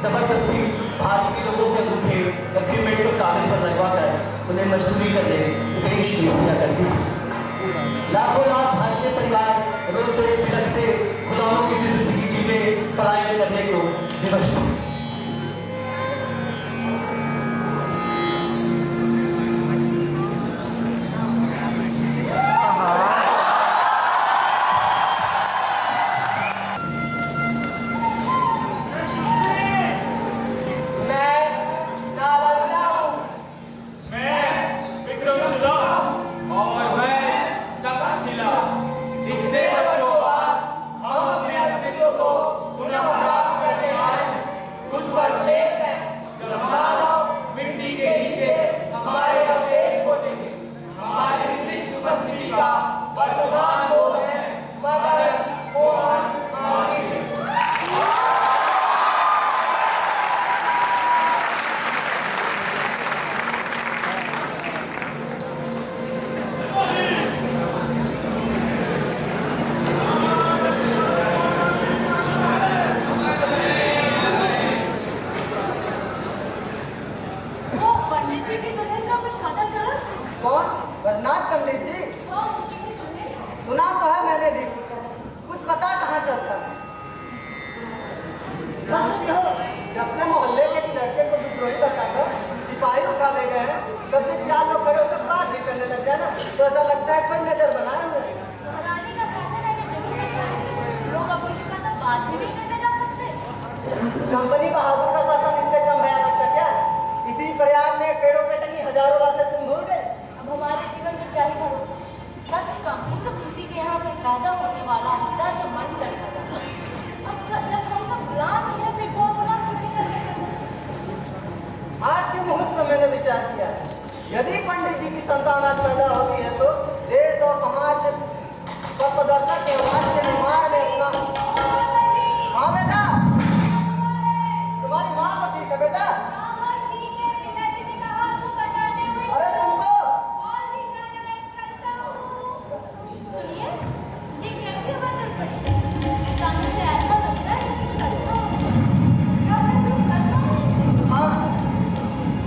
जबरदस्ती भारतीय लोगों के अंगूठे एग्रीमेंट को कागज पर लगवा कर उन्हें मजदूरी करने विदेश भेज दिया करती थी। लाखों लाख भारतीय परिवार रोते बिलखते गुलामों की सी जिंदगी जीने पलायन करने को विवश थे। सुना तो है मैंने भी, कुछ पता कहाँ चलता। जब से मोहल्ले के एक लड़के को विद्रोही बताकर सिपाही उठा ले गए हैं, तब से 4 लोग खड़े होकर बात ही करने लग गए ना, तो ऐसा लगता है कोई नजर बनाए हुए। कंपनी बहादुर का शासन इससे कम भयानक था क्या? इसी प्रयाग में पेड़ों पे टंगी हजारों लाशें तुम भूल गए। अब हमारे जीवन में क्या ही भरोसा? सच कहूँ तो किसी के यहाँ पे पैदा होने वाला होता तो मन करता था। अब जब हम सब गुलाम ही हैं, फिर कौन गुलाम किसी कर सकता? आज के मुहूर्त में मैंने विचार किया, यदि पंडित जी की संतान आज पैदा होती है तो देश और समाज का प्रदर्शक समाज के निर्माण में अपना। हाँ बेटा, तुम्हारी माँ तो ठीक है बेटा। अरे तुमको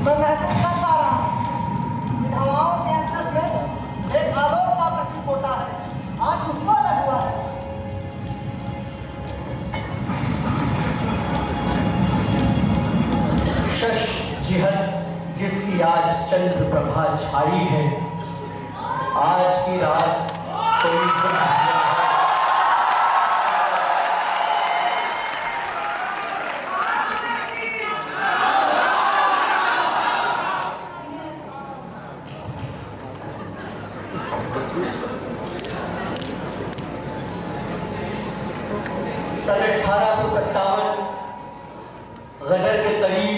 मैं महसूस कर पा रहा हूँ कि हवाओं के अंतर में एक आलोक सा प्रतीत होता है, आज उसको अलग हुआ है। शश जिहद जिसकी आज चंद्र प्रभा छाई है, आज की रात कोई सन 1857 गदर के करीब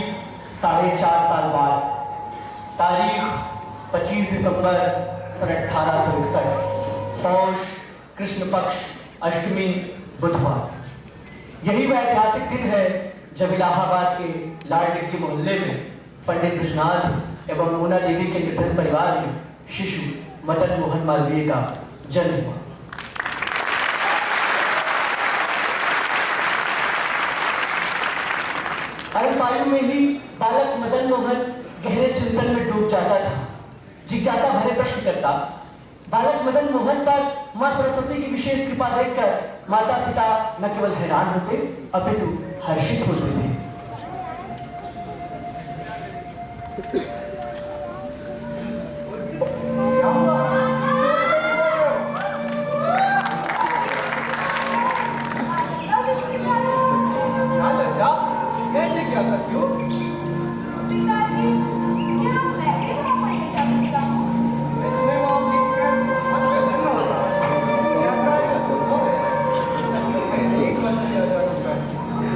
4.5 साल बाद, तारीख 25 दिसंबर सन 1861, पौष कृष्ण पक्ष अष्टमी बुधवार। यही वह ऐतिहासिक दिन है जब इलाहाबाद के लाल डिग्गी मोहल्ले में पंडित ब्रजनाथ एवं मोना देवी के निर्धन परिवार में शिशु मदन मोहन मालवीय का जन्म हुआ। अल्पायु में ही बालक मदन मोहन गहरे चिंतन में डूब जाता था। जिज्ञासा भरे प्रश्न करता। बालक मदन मोहन पर मां सरस्वती की विशेष कृपा देखकर माता पिता न केवल हैरान होते अपितु हर्षित होते थे।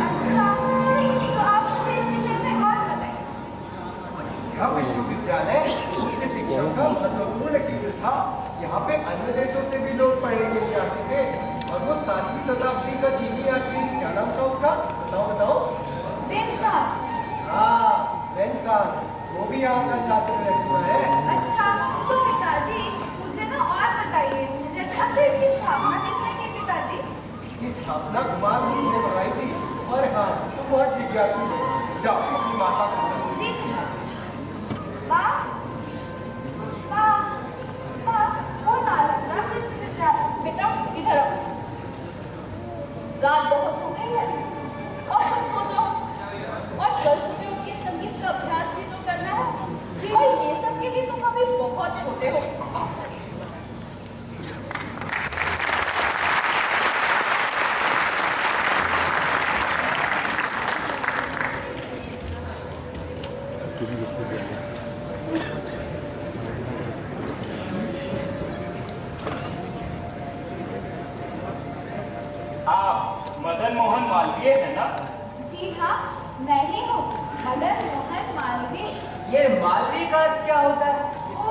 अच्छा, तो आप कितना चातुर रह चुका है। अच्छा, तो पिताजी मुझे ना और बताइए, जैसे अच्छा इसकी स्थापना किसने की पिताजी? इसकी स्थापना कुमार मुनि ने करवाई थी। और हाँ, तुम बहुत जिज्ञासु हो, जाओ अपनी माता को बताओ। जी पिताजी। वाह वाह वाह, वो नालंदा विश्वविद्यालय। बेटा इधर आओ। रात बहुत हो गई है और तुम सो जाओ, और कल सुबह उठ के संगीत का अभ्यास भी तो करना है जी। और ये सब के लिए तुम अभी बहुत छोटे हो। आप मदन मोहन मालवीय है ना? जी हाँ, मैं ही हूँ, मदन मोहन मालवीय। ये मालवी का अर्थ क्या होता है? वो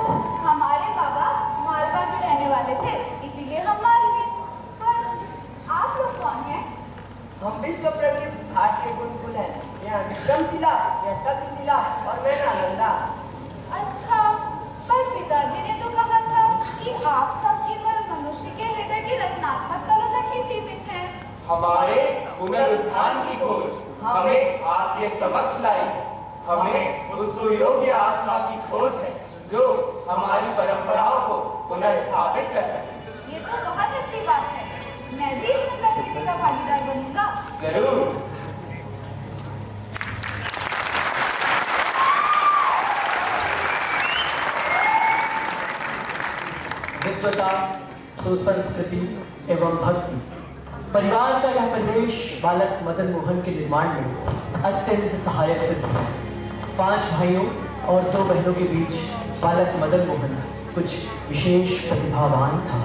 हमारे बाबा मालवा के रहने वाले थे, इसीलिए हम मालवीय। पर आप लोग कौन हैं? हम विश्व प्रसिद्ध भारतीय गुरुकुल है। यहाँ विक्रमशिला, यह तक्षशिला और मैं नालंदा। अच्छा, पर पिताजी ने तो कहा था कि आप सब केवल मनुष्य के हृदय की रचनात्मक कला तक ही सीमित हैं। हमारे पुनरुत्थान की खोज हमें आपके समक्ष लाई। हमें उस सुयोग्य आत्मा की खोज है जो हमारी परंपराओं को पुनर्स्थापित कर सके। ये तो बहुत अच्छी बात है, मैं भी इसमें प्रकृति का भागीदार बनूंगा। जरूर। विद्वता, सुसंस्कृति एवं भक्ति, परिवार का यह परिवेश बालक मदन मोहन के निर्माण में अत्यंत सहायक सिद्ध हुआ। 5 भाइयों और 2 बहनों के बीच बालक मदन मोहन कुछ विशेष प्रतिभावान था।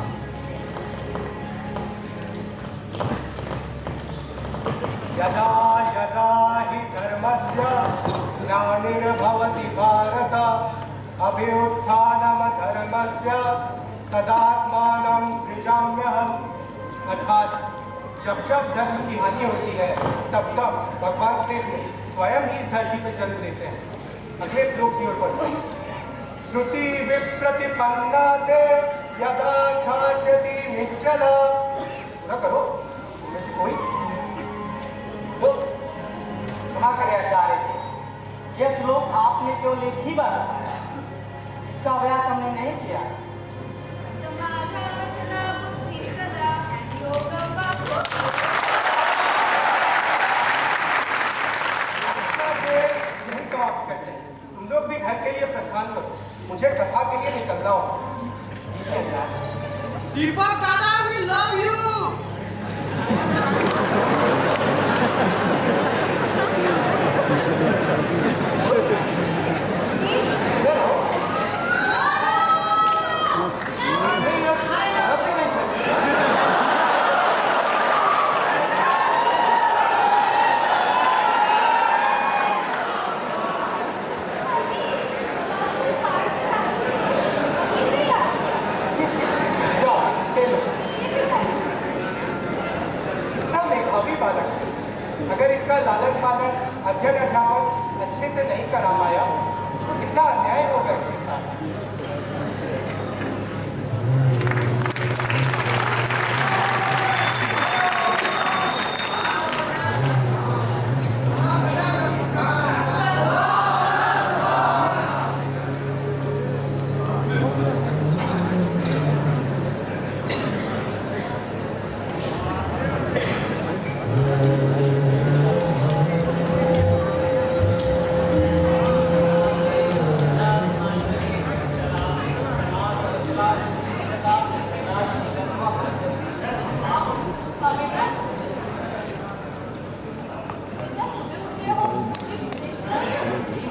यदा यदा हि धर्मस्य ग्लानिर्भवति भारत अभ्युत्थानमधर्मस्य तदात्मानं सृजाम्यहम्। अर्थात जब जब धर्म की हानि होती है तब तब भगवान कृष्ण स्वयं ही इस धरती पर जन्म लेते हैं। अगले श्लोक की ओर बढ़ते हैं। श्रुति विप्रतिपन्ना ते यदा ख्यास्यति निश्चल। पूरा करो, उनमें से कोई क्षमा करें आचार्य जी, यह श्लोक आपने केवल एक ही बार बताया, इसका अभ्यास हमने नहीं किया। समाधा वचना बुद्धि सदा योग बाबू। यही समाप्त करते हैं। तुम लोग भी घर के लिए प्रस्थान करो, मुझे कथा के लिए निकलना हो। दीपक दादा, we love you. अगर इसका लालन पालन अध्ययन अध्यापन अच्छे से नहीं करा पाया तो कितना अन्याय होगा इसके साथ। हाँ बेटा, इतना सुबह उठ गए हो, कोई विशेष बात है?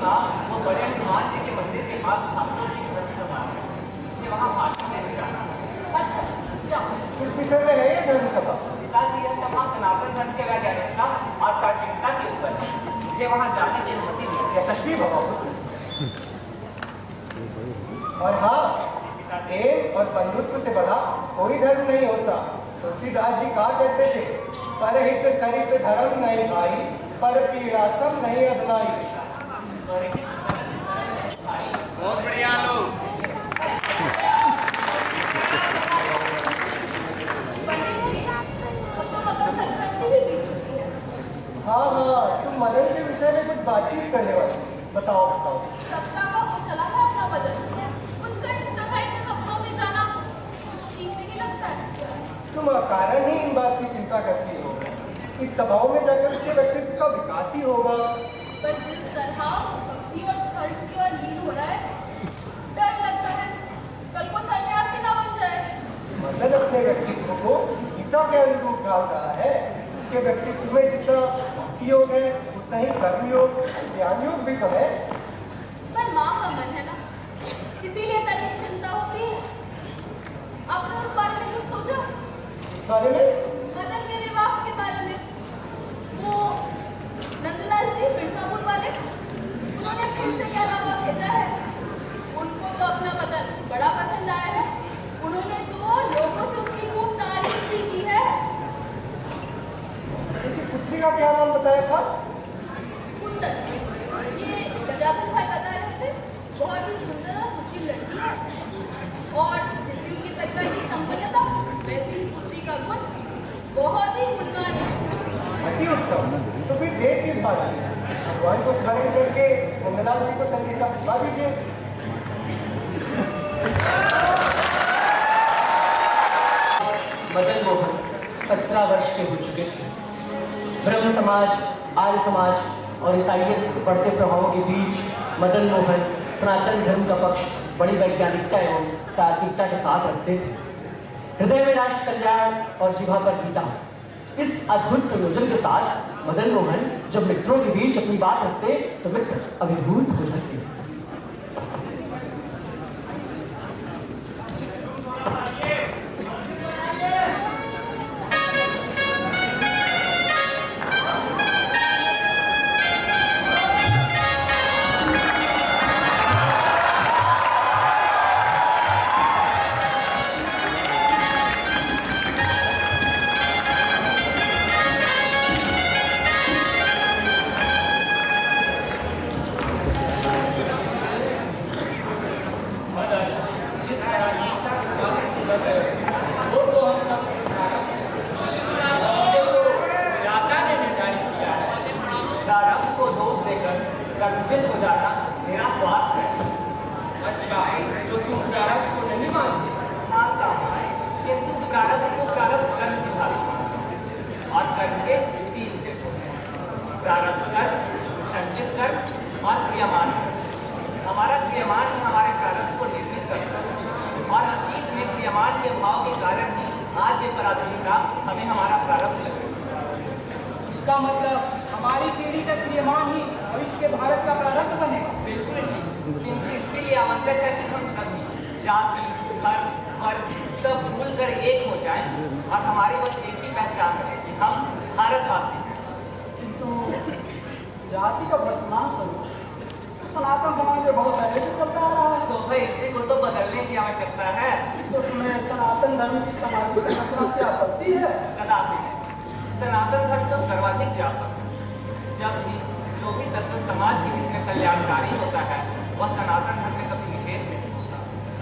हाँ, वो बड़े हनुमान जी के मंदिर के पास स्थापना जी की सभा है, इसलिए वहाँ पार्टी में भी जाना है। अच्छा, जाओ। किस विषय में है ये धर्म सभा? पिताजी, यह सभा सनातन धर्म के वैज्ञानिकता और प्राचीनता के ऊपर है, मुझे वहाँ जाने की अनुमति नहीं है। यशस्वी भव। और हाँ, प्रेम और बंधुत्व से बड़ा कोई धर्म नहीं होता। तुलसीदास जी कहा करते थे, परहित सरिस धर्म नहीं भाई, पर पीड़ासम नहीं अधनाई। और एक कुछ बातचीत करने वाली थी। बताओ बताओ। सपना का वो चला है अपना बदल, उसका इस तरह इन सपनों में जाना कुछ ठीक नहीं लगता है। तुम अकारण ही इन बात की चिंता करती हो। इन सभाओं में जाकर उसके व्यक्तित्व का विकास ही होगा। पर जिस तरह वो भक्ति और धर्म की ओर लीन हो रहा है, डर लगता है कल को सन्यासी ना बन जाए। मदन अपने व्यक्तित्व को गीता के अनुरूप ढाल रहा है। उसके व्यक्तित्व में जितना भक्ति योग है उतना ही कर्म योग, ज्ञान योग भी तो है। पर माँ का मन है ना, इसीलिए तनिक चिंता होती है। आपने उस बारे में कुछ सोचा? इस बारे में मदन के विवाह के बारे में? वो नंदलाल जी मिर्जापुर वाले, उन्होंने फिर से क्या लावा भेजा है। उनको तो अपना बदन बड़ा पसंद आया है। उन्होंने तो लोगों से उसकी खूब तारीफ भी की है। उसकी पुत्री का क्या नाम बताया था? कुंदन, ये गजानन भाई बता रहे थे, बहुत ही सुंदर और सुशील लड़की है। और जितनी उनकी परिवार की संपन्नता, वैसी ही पुत्री का गुण बहुत ही गुणगान है। अति उत्तम। तो फिर देर किस बात की? भगवान को स्मरण करके नंदलाल जी को संदेशा भिजवा दीजिए। मदन मोहन 17 वर्ष के हो चुके थे। ब्रह्म समाज, आर्य समाज और ईसाइयत के बढ़ते प्रभावों के बीच मदन मोहन सनातन धर्म का पक्ष बड़ी वैज्ञानिकता एवं तार्किकता के साथ रखते थे। हृदय में राष्ट्र कल्याण और जिह्वा पर गीता, इस अद्भुत संयोजन के साथ मदन मोहन जब मित्रों के बीच अपनी बात रखते तो मित्र अभिभूत हो जाते। कंचित हो जाना मेरा स्वार्थ है। अच्छा, तो तुम प्रारब्ध को नहीं मानते? मानता हूँ, किंतु प्रारब्ध को प्रारब्ध कर्म की भांति मानता और कर्म के 3 स्टेप होते हैं: प्रारब्ध कर्म, संचित कर्म और क्रियमान कर्म। हमारा क्रियमान ही हमारे प्रारब्ध को निर्मित करता है और अतीत में क्रियमान के भाव के कारण ही आज ये पराधीनता हमें हमारा प्रारब्ध लग रही है। इसका मतलब हमारी पीढ़ी का क्रियमान ही भविष्य के भारत का प्रारंभ बनेगा। बिल्कुल नहीं, किंतु इसके लिए आवश्यक है कि हम सभी जाति, धर्म, वर्ग सब भूल कर एक हो जाएं और हमारी बस एक ही पहचान है कि हम भारतवासी हैं। किंतु जाति का वर्तमान स्वरूप सनातन समाज में बहुत पहले से चलता आ रहा है। तो भाई इसी को तो बदलने की आवश्यकता है। तो तुम्हें सनातन धर्म की सामाजिक संरचना से आपत्ति है? कदापि नहीं। सनातन धर्म तो सर्वाधिक व्यापक है। जब भी जो भी तत्व समाज के हित में कल्याणकारी होता है वह सनातन धर्म में कभी निषेध नहीं होता।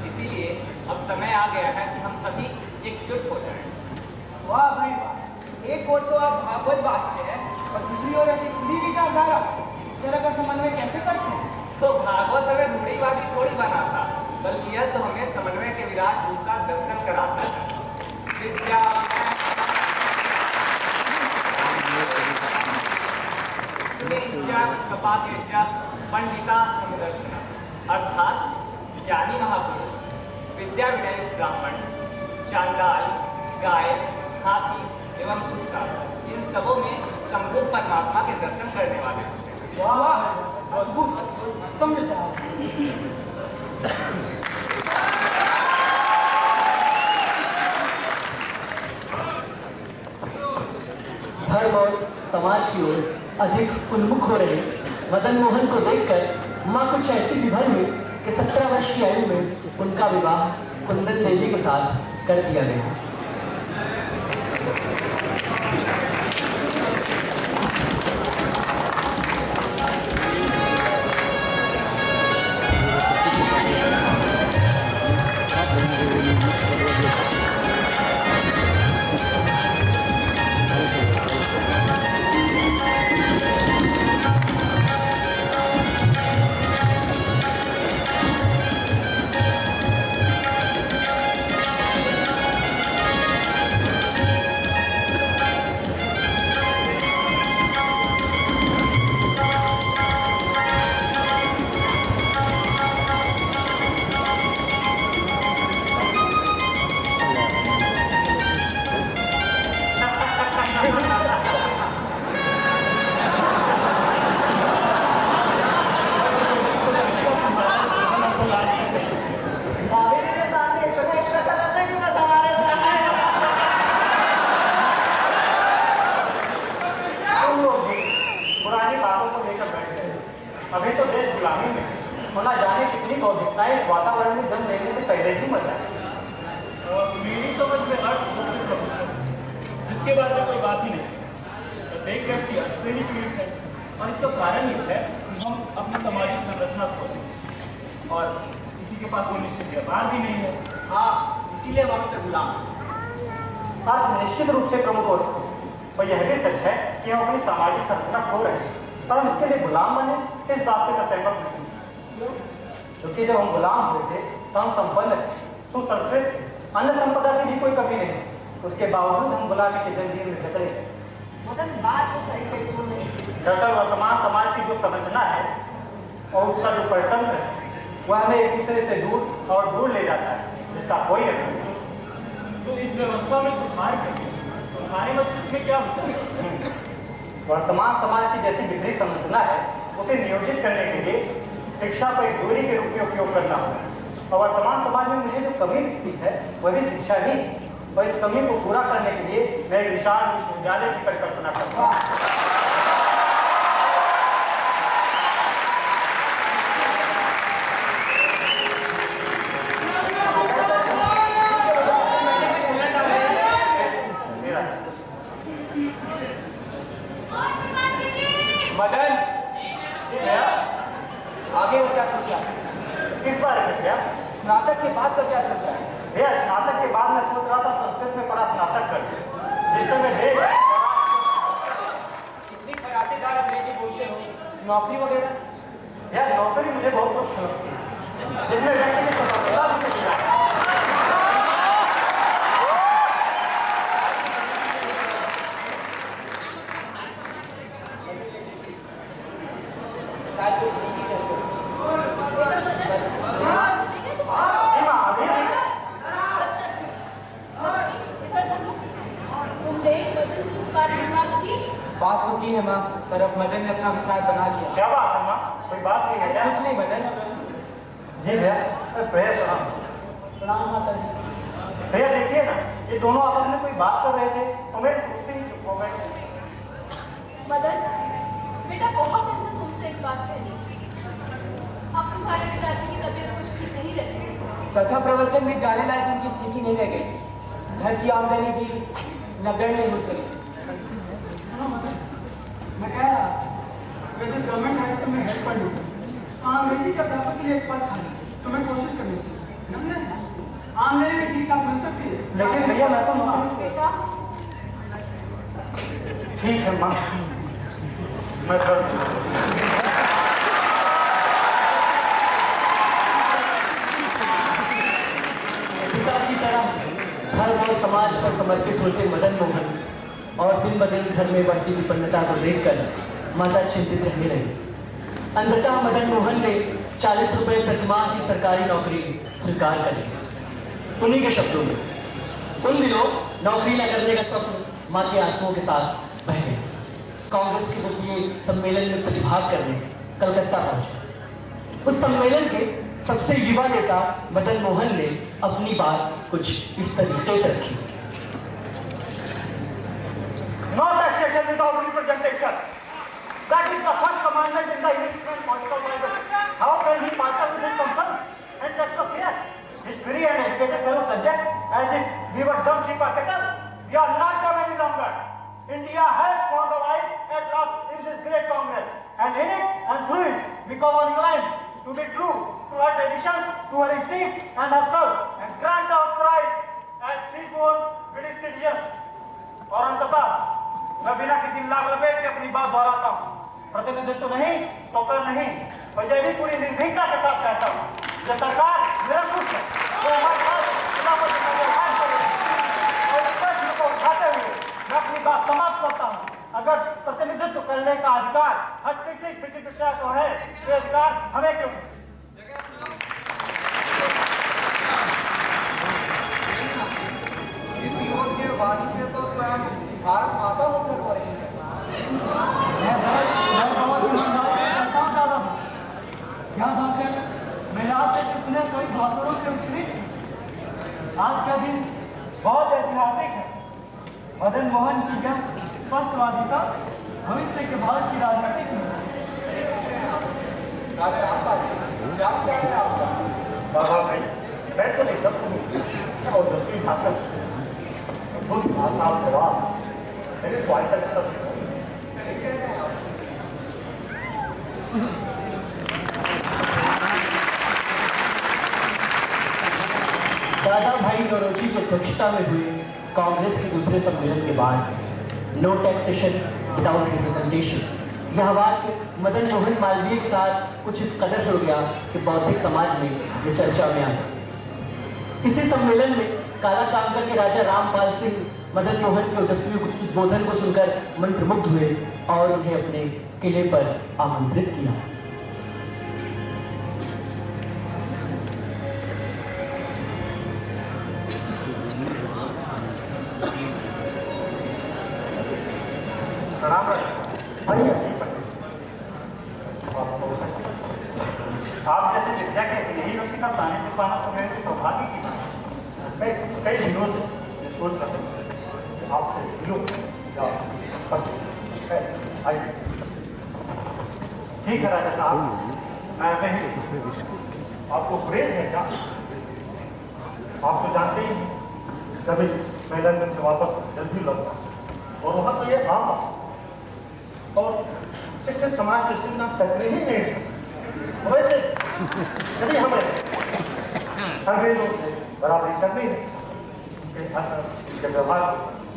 इसीलिए अब समय आ गया है कि हम सभी एकजुट हो जाएं। वाह भाई वाह, एक ओर तो आप भागवत बांटते हैं और दूसरी ओर ऐसी खुली विचारधारा, इस तरह का समन्वय कैसे करते हैं? तो भागवत हमें रूढ़िवादी थोड़ी बनाता, बल्कि यह तो हमें समन्वय के विराट रूप का दर्शन कराता है। विद्या पंडिता समदर्शन, अर्थात ज्ञानी महापुरुष, विद्या विनय ब्राह्मण, चांडाल, गाय, हाथी एवं कुत्ता, इन सबों में संभूत परमात्मा के दर्शन करने वाले होते हैं। वाह, अद्भुत, उत्तम विचार। धर्म और समाज की ओर अधिक उन्मुख हो रहे मदन मोहन को देखकर माँ कुछ ऐसी विभल हुई कि 17 वर्ष की आयु में उनका विवाह कुंदन देवी के साथ कर दिया गया। अभी तो देश गुलामी में होना जाने कितनी बौद्धिकताएं इस वातावरण में जन्म लेने से पहले ही मर जाए। मेरी समझ में अर्थ सबसे प्रमुख है, जिसके बारे में कोई बात ही नहीं। प्रत्येक व्यक्ति अर्थ से ही पीड़ित है और इसका कारण यह है कि हम अपनी सामाजिक संरचना खोते हैं और किसी के पास कोई निश्चित व्यापार भी नहीं है। हाँ, इसीलिए हम अपने गुलाम हैं। अर्थ निश्चित रूप से प्रमुख हो सकते हैं, और यह भी सच है कि हम अपनी सामाजिक संरचना खो रहे हैं, पर हम इसके लिए गुलाम बने इस बात से सहमत नहीं। क्योंकि जब हम गुलाम हुए थे तो हम संपन्न थे, सुसंस्कृत, अन्य संपदा की भी कोई कमी नहीं, उसके बावजूद हम गुलामी के जंजीर में जकड़े थे। मदन बात तो सही कही तुमने। दरअसल वर्तमान समाज की जो संरचना है और उसका जो परितंत्र है वह हमें एक दूसरे से दूर और दूर ले जाता है, जिसका कोई अर्थ नहीं। तो इस व्यवस्था में सुधार करके तुम्हारे मस्तिष्क में क्या विचार है? वर्तमान समाज की जैसी बिखरी संरचना है उसे नियोजित करने के लिए शिक्षा को एक दूरी के रूप में उपयोग करना होगा, और वर्तमान समाज में मुझे जो कमी दिखती है वह भी शिक्षा ही, और इस कमी को पूरा करने के लिए मैं एक विशाल विश्वविद्यालय की परिकल्पना करता हूँ। मदन, आगे वो क्या सोचा? किस बारे में क्या? स्नातक के बाद का क्या सोचा है? भैया, स्नातक के बाद मैं सोच रहा था संस्कृत में पढ़ा स्नातक कर, जिससे मैं देश इतनी कराटेदार अंग्रेजी बोलते हो, नौकरी वगैरह? यार नौकरी मुझे बहुत कुछ लगती है, जिसमें व्यक्ति की स्वतंत्रता भी मिल जाए। बात तो की है माँ, पर अब मदन ने अपना विचार बना लिया। क्या बात है माँ? कोई बात नहीं है क्या? कुछ नहीं मदन। जी भैया, भैया प्रणाम। प्रणाम माता जी। भैया देखिए ना, ये दोनों आपस में कोई बात कर रहे थे तो मैं उससे ही चुप हो गए। मदन, बेटा बहुत दिन से तुमसे एक बात कहनी थी। अब तुम्हारे पिताजी की तबीयत कुछ ठीक नहीं रहती। कथा प्रवचन में जाने लायक उनकी स्थिति नहीं रह गई, घर की आमदनी भी नगण्य हो चली। मैं कह रहा वैसे गवर्नमेंट हाई स्कूल में हेल्प कर लूँ, अंग्रेजी का अध्यापक के लिए एक पद खाली, तो मैं कोशिश करनी चाहिए। आमदनी भी ठीक ठाक मिल सकती है, लेकिन भैया मैं तो बेटा, ठीक है माँ, मैं कर दूँ। पिता की तरह धर्म और समाज पर समर्पित होते मदन मोहन और दिन ब दिन घर में बढ़ती विपन्नता को देखकर माता चिंतित रहने लगी। अंततः मदन मोहन ने 40 रुपए प्रतिमाह की सरकारी नौकरी स्वीकार कर ली। उन्हीं के शब्दों में, उन दिनों नौकरी न करने का स्वप्न माँ के आंसुओं के साथ बह गया। कांग्रेस के द्वितीय सम्मेलन में प्रतिभाग करने कलकत्ता पहुंचे। उस सम्मेलन के सबसे युवा नेता मदन मोहन ने अपनी बात कुछ इस तरीके से रखी। No taxation without representation. That is the first commandment in the Englishman political Bible. How can he part with his concerns and tax us here? His free and educated fellow subject, as if we were dumb sheep or cattle. We are not dumb any longer. India has found the wise at last in this great Congress, and in it and through it, we call on England to be true to her traditions, to her instincts and herself, and grant us right as free-born British citizens. और अंततः मैं बिना किसी लाग लपेट के अपनी बात दोहराता हूँ, प्रतिनिधित्व तो नहीं तो कर नहीं, और यह भी पूरी निर्भीकता के साथ कहता हूँ, जो सरकार निरंकुश है, वो हमारे साथ खिलाफत का व्यवहार कर रही है, और इस प्रश्न को उठाते हुए मैं अपनी बात समाप्त करता हूँ। अगर प्रतिनिधित्व करने का अधिकार हर सिटी को है, तो अधिकार हमें क्यों? भारत माता होकर हो रही है। क्या भाषण मैंने आप तक सुने कोई भाषणों से उत्कृष्ट। आज का दिन बहुत ऐतिहासिक है। मदन मोहन की यह स्पष्टवादिता भविष्य के भारत की राजनीतिक में राजा रामपाल क्या है आपका? बाबा भाई मैं तो नहीं सब नहीं और दूसरी भाषा बुद्ध भाषा जवाब मैंने तो आज तक सब दादा भाई नौरोजी की अध्यक्षता में हुए कांग्रेस के दूसरे सम्मेलन के बाद नो टैक्सेशन विदाउट रिप्रेजेंटेशन यह वाक्य मदन मोहन मालवीय के साथ कुछ इस कदर जुड़ गया कि बौद्धिक समाज में ये चर्चा में आ गई। इसी सम्मेलन में काला कामगर के राजा रामपाल सिंह मदन मोहन के ओजस्वी उद्बोधन को सुनकर मंत्रमुग्ध हुए और उन्हें अपने किले पर आमंत्रित किया। आप जैसे विद्या के यही व्यक्ति का ताने से पाना तो मेरे सौभाग्य की बात है। मैं कई दिनों से सोच रहा हूँ आपसे मिलूं आइए। ठीक है राजा साहब, मैं ऐसे ही आपको गुरेज है क्या? आप तो जानते ही जब इस मेलन से वापस जल्दी लौटा और वहाँ तो ये आम और शिक्षित समाज दृष्टि में सक्रिय ही नहीं थे। वैसे यदि हमें अंग्रेजों से बराबरी करनी है उनके व्यवहार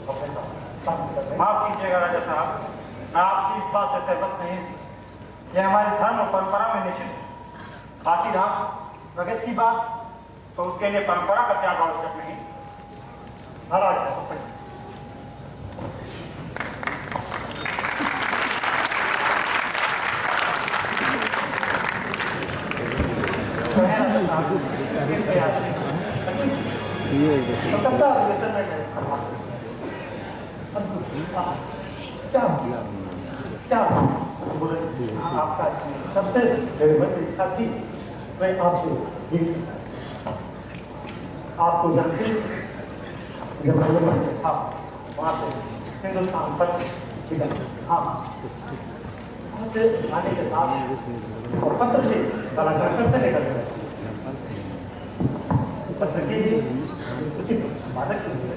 अपने साथ माफ कीजिएगा राजा साहब, मैं आपकी इस बात से सहमत नहीं हूँ। यह हमारे धर्म और परंपरा में निश्चित है। बाकी रहा प्रगति की बात तो उसके लिए परंपरा का त्याग आवश्यक नहीं। नाराज है आपका सबसे इच्छा थी मैं आपको जानते जब था वहाँ से हिंदुस्तान पर से आने के साथ और पत्र से कलाकार से निकल गए पत्र के लिए उचित बाधक के लिए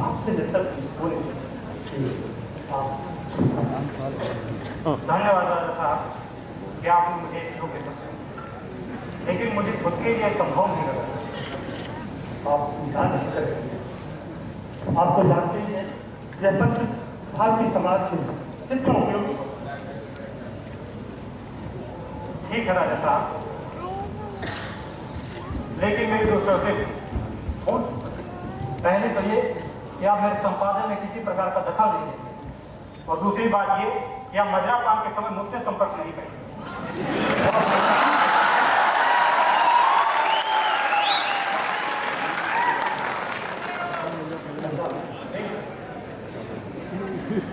आपसे जब तक बोले धन्यवाद राजा साहब कि आपने मुझे इसको दे सकते, लेकिन मुझे खुद के लिए संभव नहीं लगा। आप चिंता नहीं करें, आप तो जानते ही हैं यह पत्र भारतीय समाज के लिए कितना उपयोगी हो। ठीक है राजा साहब, लेकिन मेरी दो शर्तें। पहले तो ये कि आप मेरे संपादन में किसी प्रकार का दखल नहीं देंगे, और दूसरी बात ये कि आप मदिरापान के समय मुझसे संपर्क नहीं करेंगे।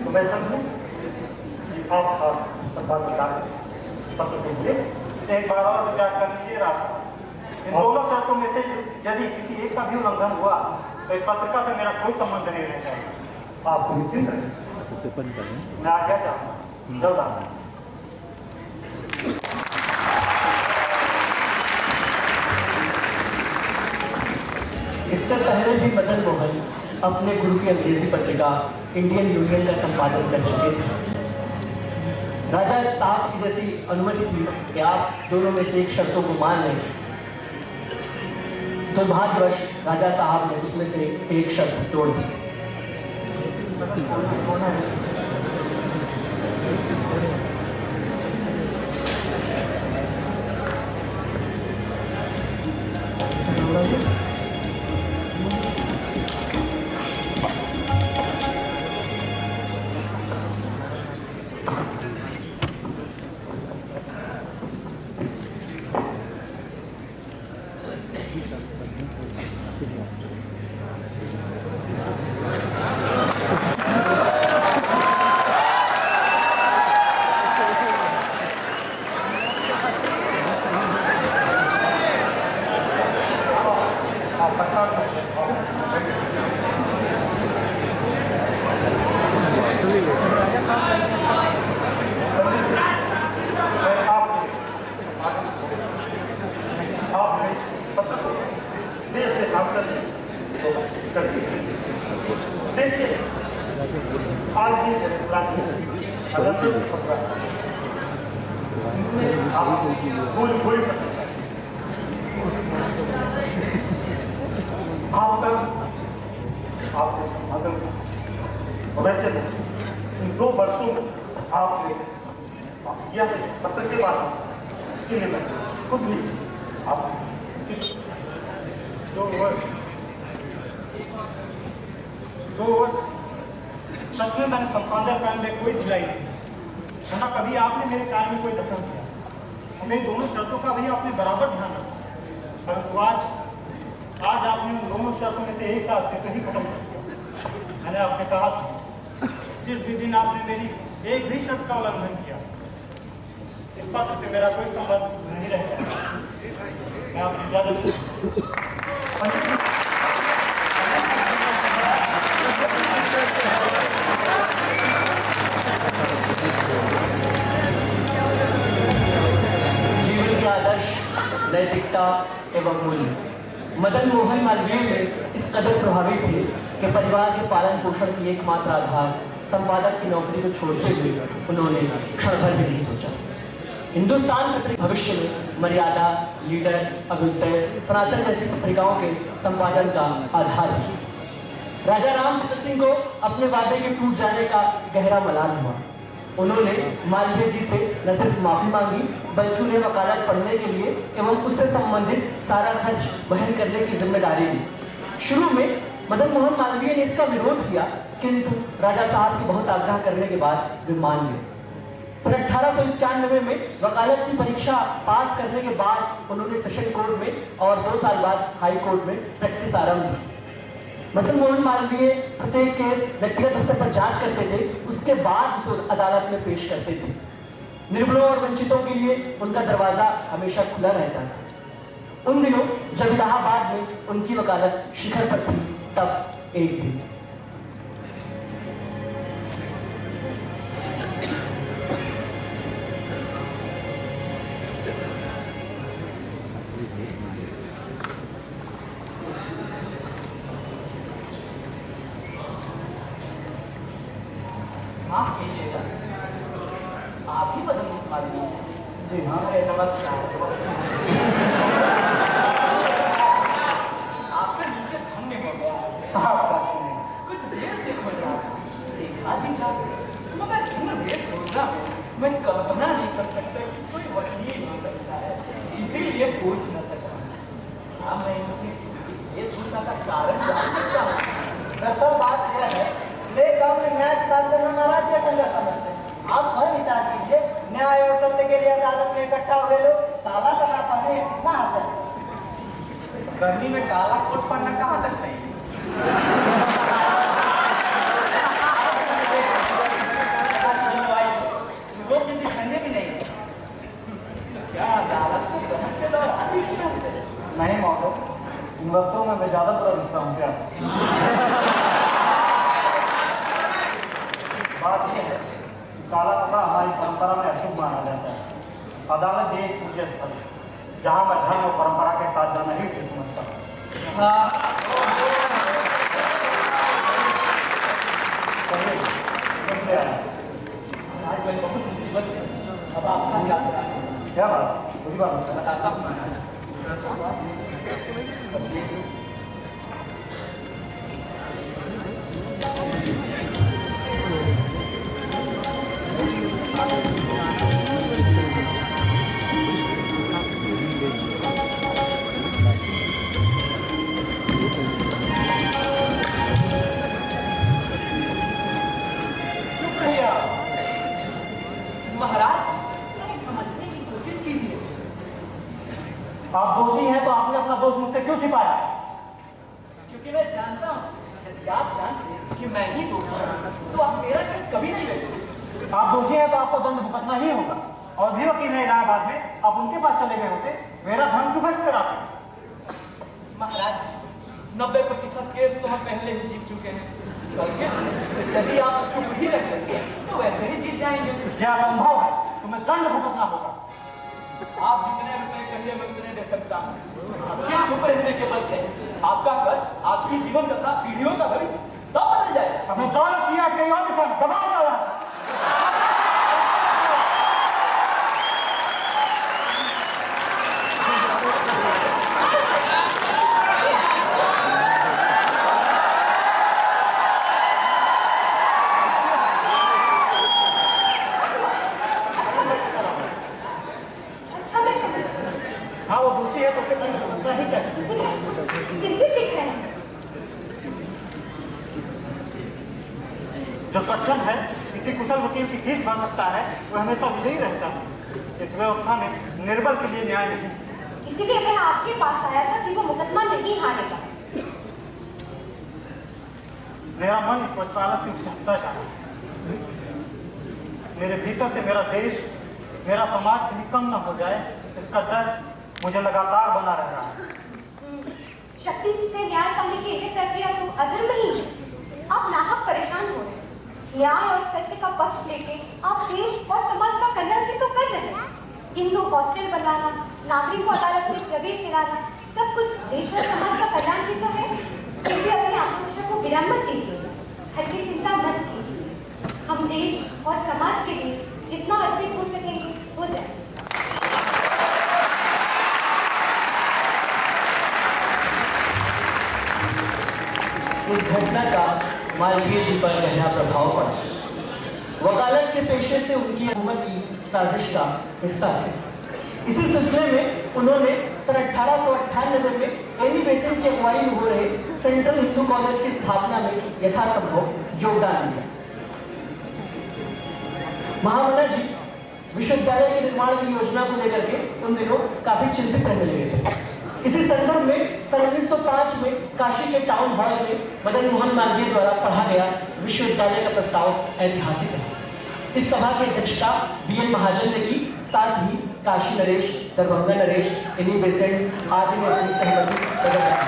तो मैं समझूं कि आप संपादन पत्र के लिए एक बार और विचार कर लीजिए राजा। इन दोनों शर्तों में से यदि किसी एक का भी उल्लंघन हुआ तो इस पत्रिका से मेरा कोई संबंध नहीं रह जाएगा। आप निश्चिंत रहिए, मैं आज्ञा चाहूँगा। जल्द आना। इससे पहले भी मदन मोहन अपने गुरु की अंग्रेजी पत्रिका इंडियन यूनियन का संपादन कर चुके थे। राजा साहब की जैसी अनुमति थी कि आप दोनों में से एक शर्तों को मान लें। दुर्भाग्यवश राजा साहब ने उसमें से एक शर्त तोड़ दी। आप पूरी आपने संपादन किया। वैसे इन 2 वर्षों में आपने किया तब तक के बाद इसके लिए मैं खुद भी आप 2 वर्ष सच में मैंने संपादन काम में कोई ढिलाई नहीं, ना कभी आपने मेरे कार्य में कोई दखल किया और मेरी दोनों शर्तों का भी आपने बराबर ध्यान रखा। परंतु आज आपने उन दोनों शर्तों में से एक का अस्तित्व ही खत्म कर दिया। मैंने आपसे कहा था जिस भी दिन आपने मेरी एक भी शर्त का उल्लंघन किया इस पत्र से मेरा कोई संबंध नहीं रह जाएगा। मैं आपसे इजाजत जीवन के आदर्श, नैतिकता एवं मूल्य मदन मोहन मालवीय में इस कदर प्रभावी थे कि परिवार के पालन पोषण की एकमात्र आधार संपादक की नौकरी को छोड़ते हुए उन्होंने क्षण भर भी नहीं सोचा। हिंदुस्तान पत्रिका भविष्य में मर्यादा, लीडर, अभ्युदय, सनातन जैसी पत्रिकाओं के संपादन का आधार है। राजा रामचंद्र सिंह को अपने वादे के टूट जाने का गहरा मलाल हुआ। उन्होंने मालवीय जी से न सिर्फ माफी मांगी बल्कि उन्हें वकालत पढ़ने के लिए एवं उससे संबंधित सारा खर्च वहन करने की जिम्मेदारी ली। शुरू में मदन मोहन मालवीय ने इसका विरोध किया, किंतु राजा साहब के बहुत आग्रह करने के बाद वे मान गए। सन 1891 में वकालत की परीक्षा पास करने के बाद उन्होंने सेशन कोर्ट में और 2 साल बाद हाई कोर्ट में प्रैक्टिस आरंभ की। मदन मोहन मालवीय प्रत्येक केस व्यक्तिगत स्तर पर जांच करते थे, उसके बाद उसे अदालत में पेश करते थे। निर्बलों और वंचितों के लिए उनका दरवाजा हमेशा खुला रहता था। उन दिनों जब इलाहाबाद में उनकी वकालत शिखर पर थी, तब एक दिन माफ कीजिएगा, आप ही मदन मोहन मालवीय? जी हाँ। नमस्कार। आपसे मिलकर धन्य हो गया। कुछ देर से खोज रहा था, देखा भी था, मगर इन देश खोजना मैं कल्पना नहीं कर सकता कि कोई वकील हो सकता है, इसीलिए पूछ न सका। हाँ, मैं इस वेशभूषा का कारण जान सकता हूँ। दरअसल बात यह है, ले काम में न्याय की बात करना नाराज या संघर्ष समझते हैं। आप स्वयं विचार कीजिए, न्याय और सत्य के लिए अदालत में इकट्ठा हुए लोग काला कपड़ा पहने कितना हासिल है। गर्मी में काला कोट पहनना कहाँ तक सही है? वो किसी ठंडे भी नहीं। क्या अदालत की बहस के दौरान भी नहीं होते? नहीं मौतो, इन वक्तों में मैं ज्यादा बुरा दिखता हूँ क्या? बात यह है कि काला कपड़ा हमारी परंपरा में अशुभ माना जाता है। अदालत एक पूज्य स्थल है जहाँ मैं धर्म और परंपरा के साथ जाना ही उचित समझता हूँ। हाँ, आज मैं बहुत मुसीबत में। अब आपका क्या सलाह है? क्या बात? बुरी बात है। बताता हूँ मैं। महाराज, समझने की कोशिश कीजिए। आप दोषी हैं तो आपने अपना दोष मुझसे क्यों छिपाया? क्योंकि मैं जानता हूँ, यदि आप जानते कि मैं ही दोषी हूँ, तो आप मेरा केस कभी नहीं लड़ेंगे। आप दोषी हैं तो आपको दंड भुगतना ही होगा। और भी वकील है इलाहाबाद में, आप उनके पास चले गए होते, मेरा धन क्यों भ्रष्ट कराते? महाराज, 90% केस तो हम पहले ही जीत चुके हैं। बल्कि यदि आप चुप ही रह सकते तो वैसे ही जीत जाएंगे। क्या संभव है? तुम्हें दंड भुगतना होगा। आप जितने रुपए कहिए मैं उतने दे सकता हूँ। आपके चुप रहने के बदले आपका कर्ज, आपकी जीवन दशा, पीढ़ियों का भविष्य सब बदल जाएगा। हमें दौलत किया कहीं और दिखाना, दबाव डाला। हाँ वो दोषी है तो उसे दंड भुगतना ही चाहिए। चिंतित दिख रहे हैं। जो सक्षम है किसी कुशल वकील की फीस भर सकता है वह हमेशा विजयी रहता है। इस व्यवस्था में निर्बल के लिए न्याय नहीं। इसीलिए मैं आपके पास आया था कि वो मुकदमा नहीं हारेगा। मेरा मन इस वस्त्रालय की उत्सुकता का है। मेरे भीतर से मेरा देश, मेरा समाज कहीं कम न हो जाए, इसका डर मुझे लगातार बना रह रहा है। शक्ति से न्याय पाने की एक प्रक्रिया तो अधर्म ही है। आप नाहक परेशान हो रहे हैं। न्याय और सत्य का पक्ष लेके आप देश और समाज का कल्याण भी तो कर रहे हैं। हिंदू हॉस्टल बनाना, नागरिक को अदालत में प्रवेश दिलाना, सब कुछ देश और समाज का कल्याण भी तो है। इसलिए अपने आकांक्षा को विराम मत दीजिएगा, हल्की चिंता मत कीजिए। हम देश और समाज के लिए जितना अर्पित हो सकेंगे हो जाए। इस घटना का मालवीय जी पर गहरा प्रभाव पड़ा। वकालत के पेशे से उनकी हुकूमत की साजिश का हिस्सा थे। इसी सिलसिले में उन्होंने सन 1898 में एनी बेसेंट की अगुवाई में हो रहे सेंट्रल हिंदू कॉलेज की स्थापना में यथासंभव योगदान दिया। महामना जी विश्वविद्यालय के निर्माण की योजना को लेकर के उन दिनों काफी चिंतित रहने लगे थे। इसी संदर्भ में सन 1905 में काशी के टाउन हॉल में मदन मोहन मालवीय द्वारा पढ़ा गया विश्वविद्यालय का प्रस्ताव ऐतिहासिक है। इस सभा की अध्यक्षता BN महाजन ने की। साथ ही काशी नरेश, दरभंगा नरेश, एनी बेसेंट आदि ने अपनी सहमति प्रकट की।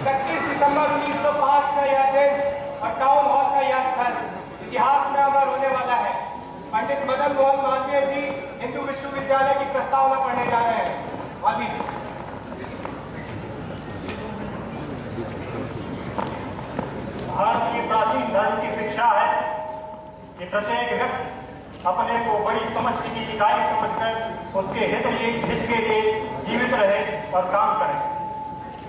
31 दिसंबर 1905 का यह दिन और टाउन हॉल का यह स्थल इतिहास में अमर होने वाला है। पंडित मदन मोहन मालवीय जी हिंदू विश्वविद्यालय की प्रस्तावना पढ़ने जा रहे हैं। अभी भारत की प्राचीन धर्म की शिक्षा है कि प्रत्येक व्यक्ति अपने को बड़ी समष्टि की इकाई समझकर उसके हित के लिए जीवित रहे और काम करे।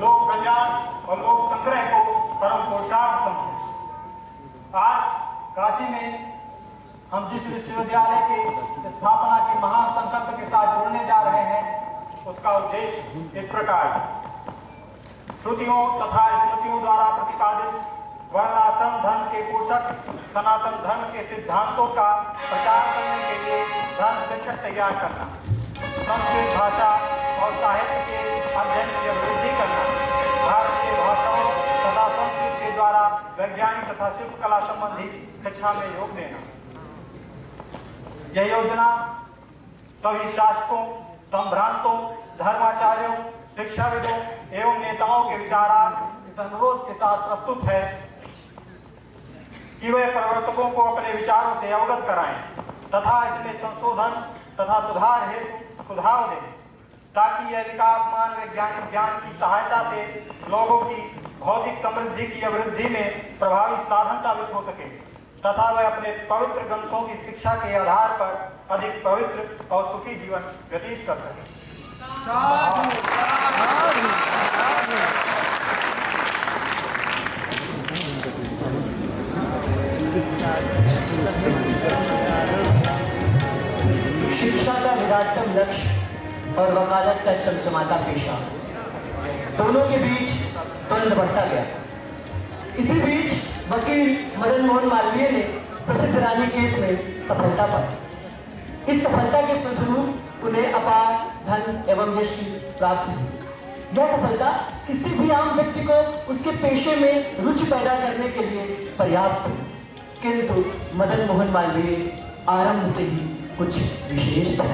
लोक कल्याण और लोक संग्रह को परम पुरुषार्थ समझे। आज काशी में हम जिस विश्वविद्यालय के स्थापना के महान संकल्प के साथ जुड़ने जा रहे हैं उसका उद्देश्य इस प्रकार है। श्रुतियों तथा स्मृतियों द्वारा प्रतिपादित वर्णाश्रम धर्म के पोषक सनातन धर्म के सिद्धांतों का प्रचार करने के लिए धर्म शिक्षक तैयार करना, संस्कृत भाषा और साहित्य के अध्ययन की वृद्धि करना, भारतीय भाषाओं तथा संस्कृत के द्वारा वैज्ञानिक तथा शिल्पकला संबंधी शिक्षा में योग देना। यह योजना सभी शासकों, संभ्रांतों, धर्माचार्यों, शिक्षाविदों एवं नेताओं के विचारार्थ इस अनुरोध के साथ प्रस्तुत है कि वे प्रवर्तकों को अपने विचारों से अवगत कराएं तथा इसमें संशोधन तथा सुधार हेतु सुझाव दें, ताकि यह विकासमान वैज्ञानिक ज्ञान की सहायता से लोगों की भौतिक समृद्धि की अभिवृद्धि में प्रभावी साधन साबित हो सके तथा वे अपने पवित्र ग्रंथों की शिक्षा के आधार पर अधिक पवित्र और सुखी जीवन व्यतीत कर सके। शिक्षा का विराटतम लक्ष्य और वकालत का चमचमाता पेशा, दोनों के बीच द्वंद्व बढ़ता गया। इसी बीच वकील मदन मोहन मालवीय ने प्रसिद्ध रानी केस में सफलता पाई। इस सफलता के फलस्वरूप उन्हें अपार धन एवं यश की प्राप्ति हुई। यह सफलता किसी भी आम व्यक्ति को उसके पेशे में रुचि पैदा करने के लिए पर्याप्त थी, किंतु मदन मोहन मालवीय आरंभ से ही कुछ विशेष था।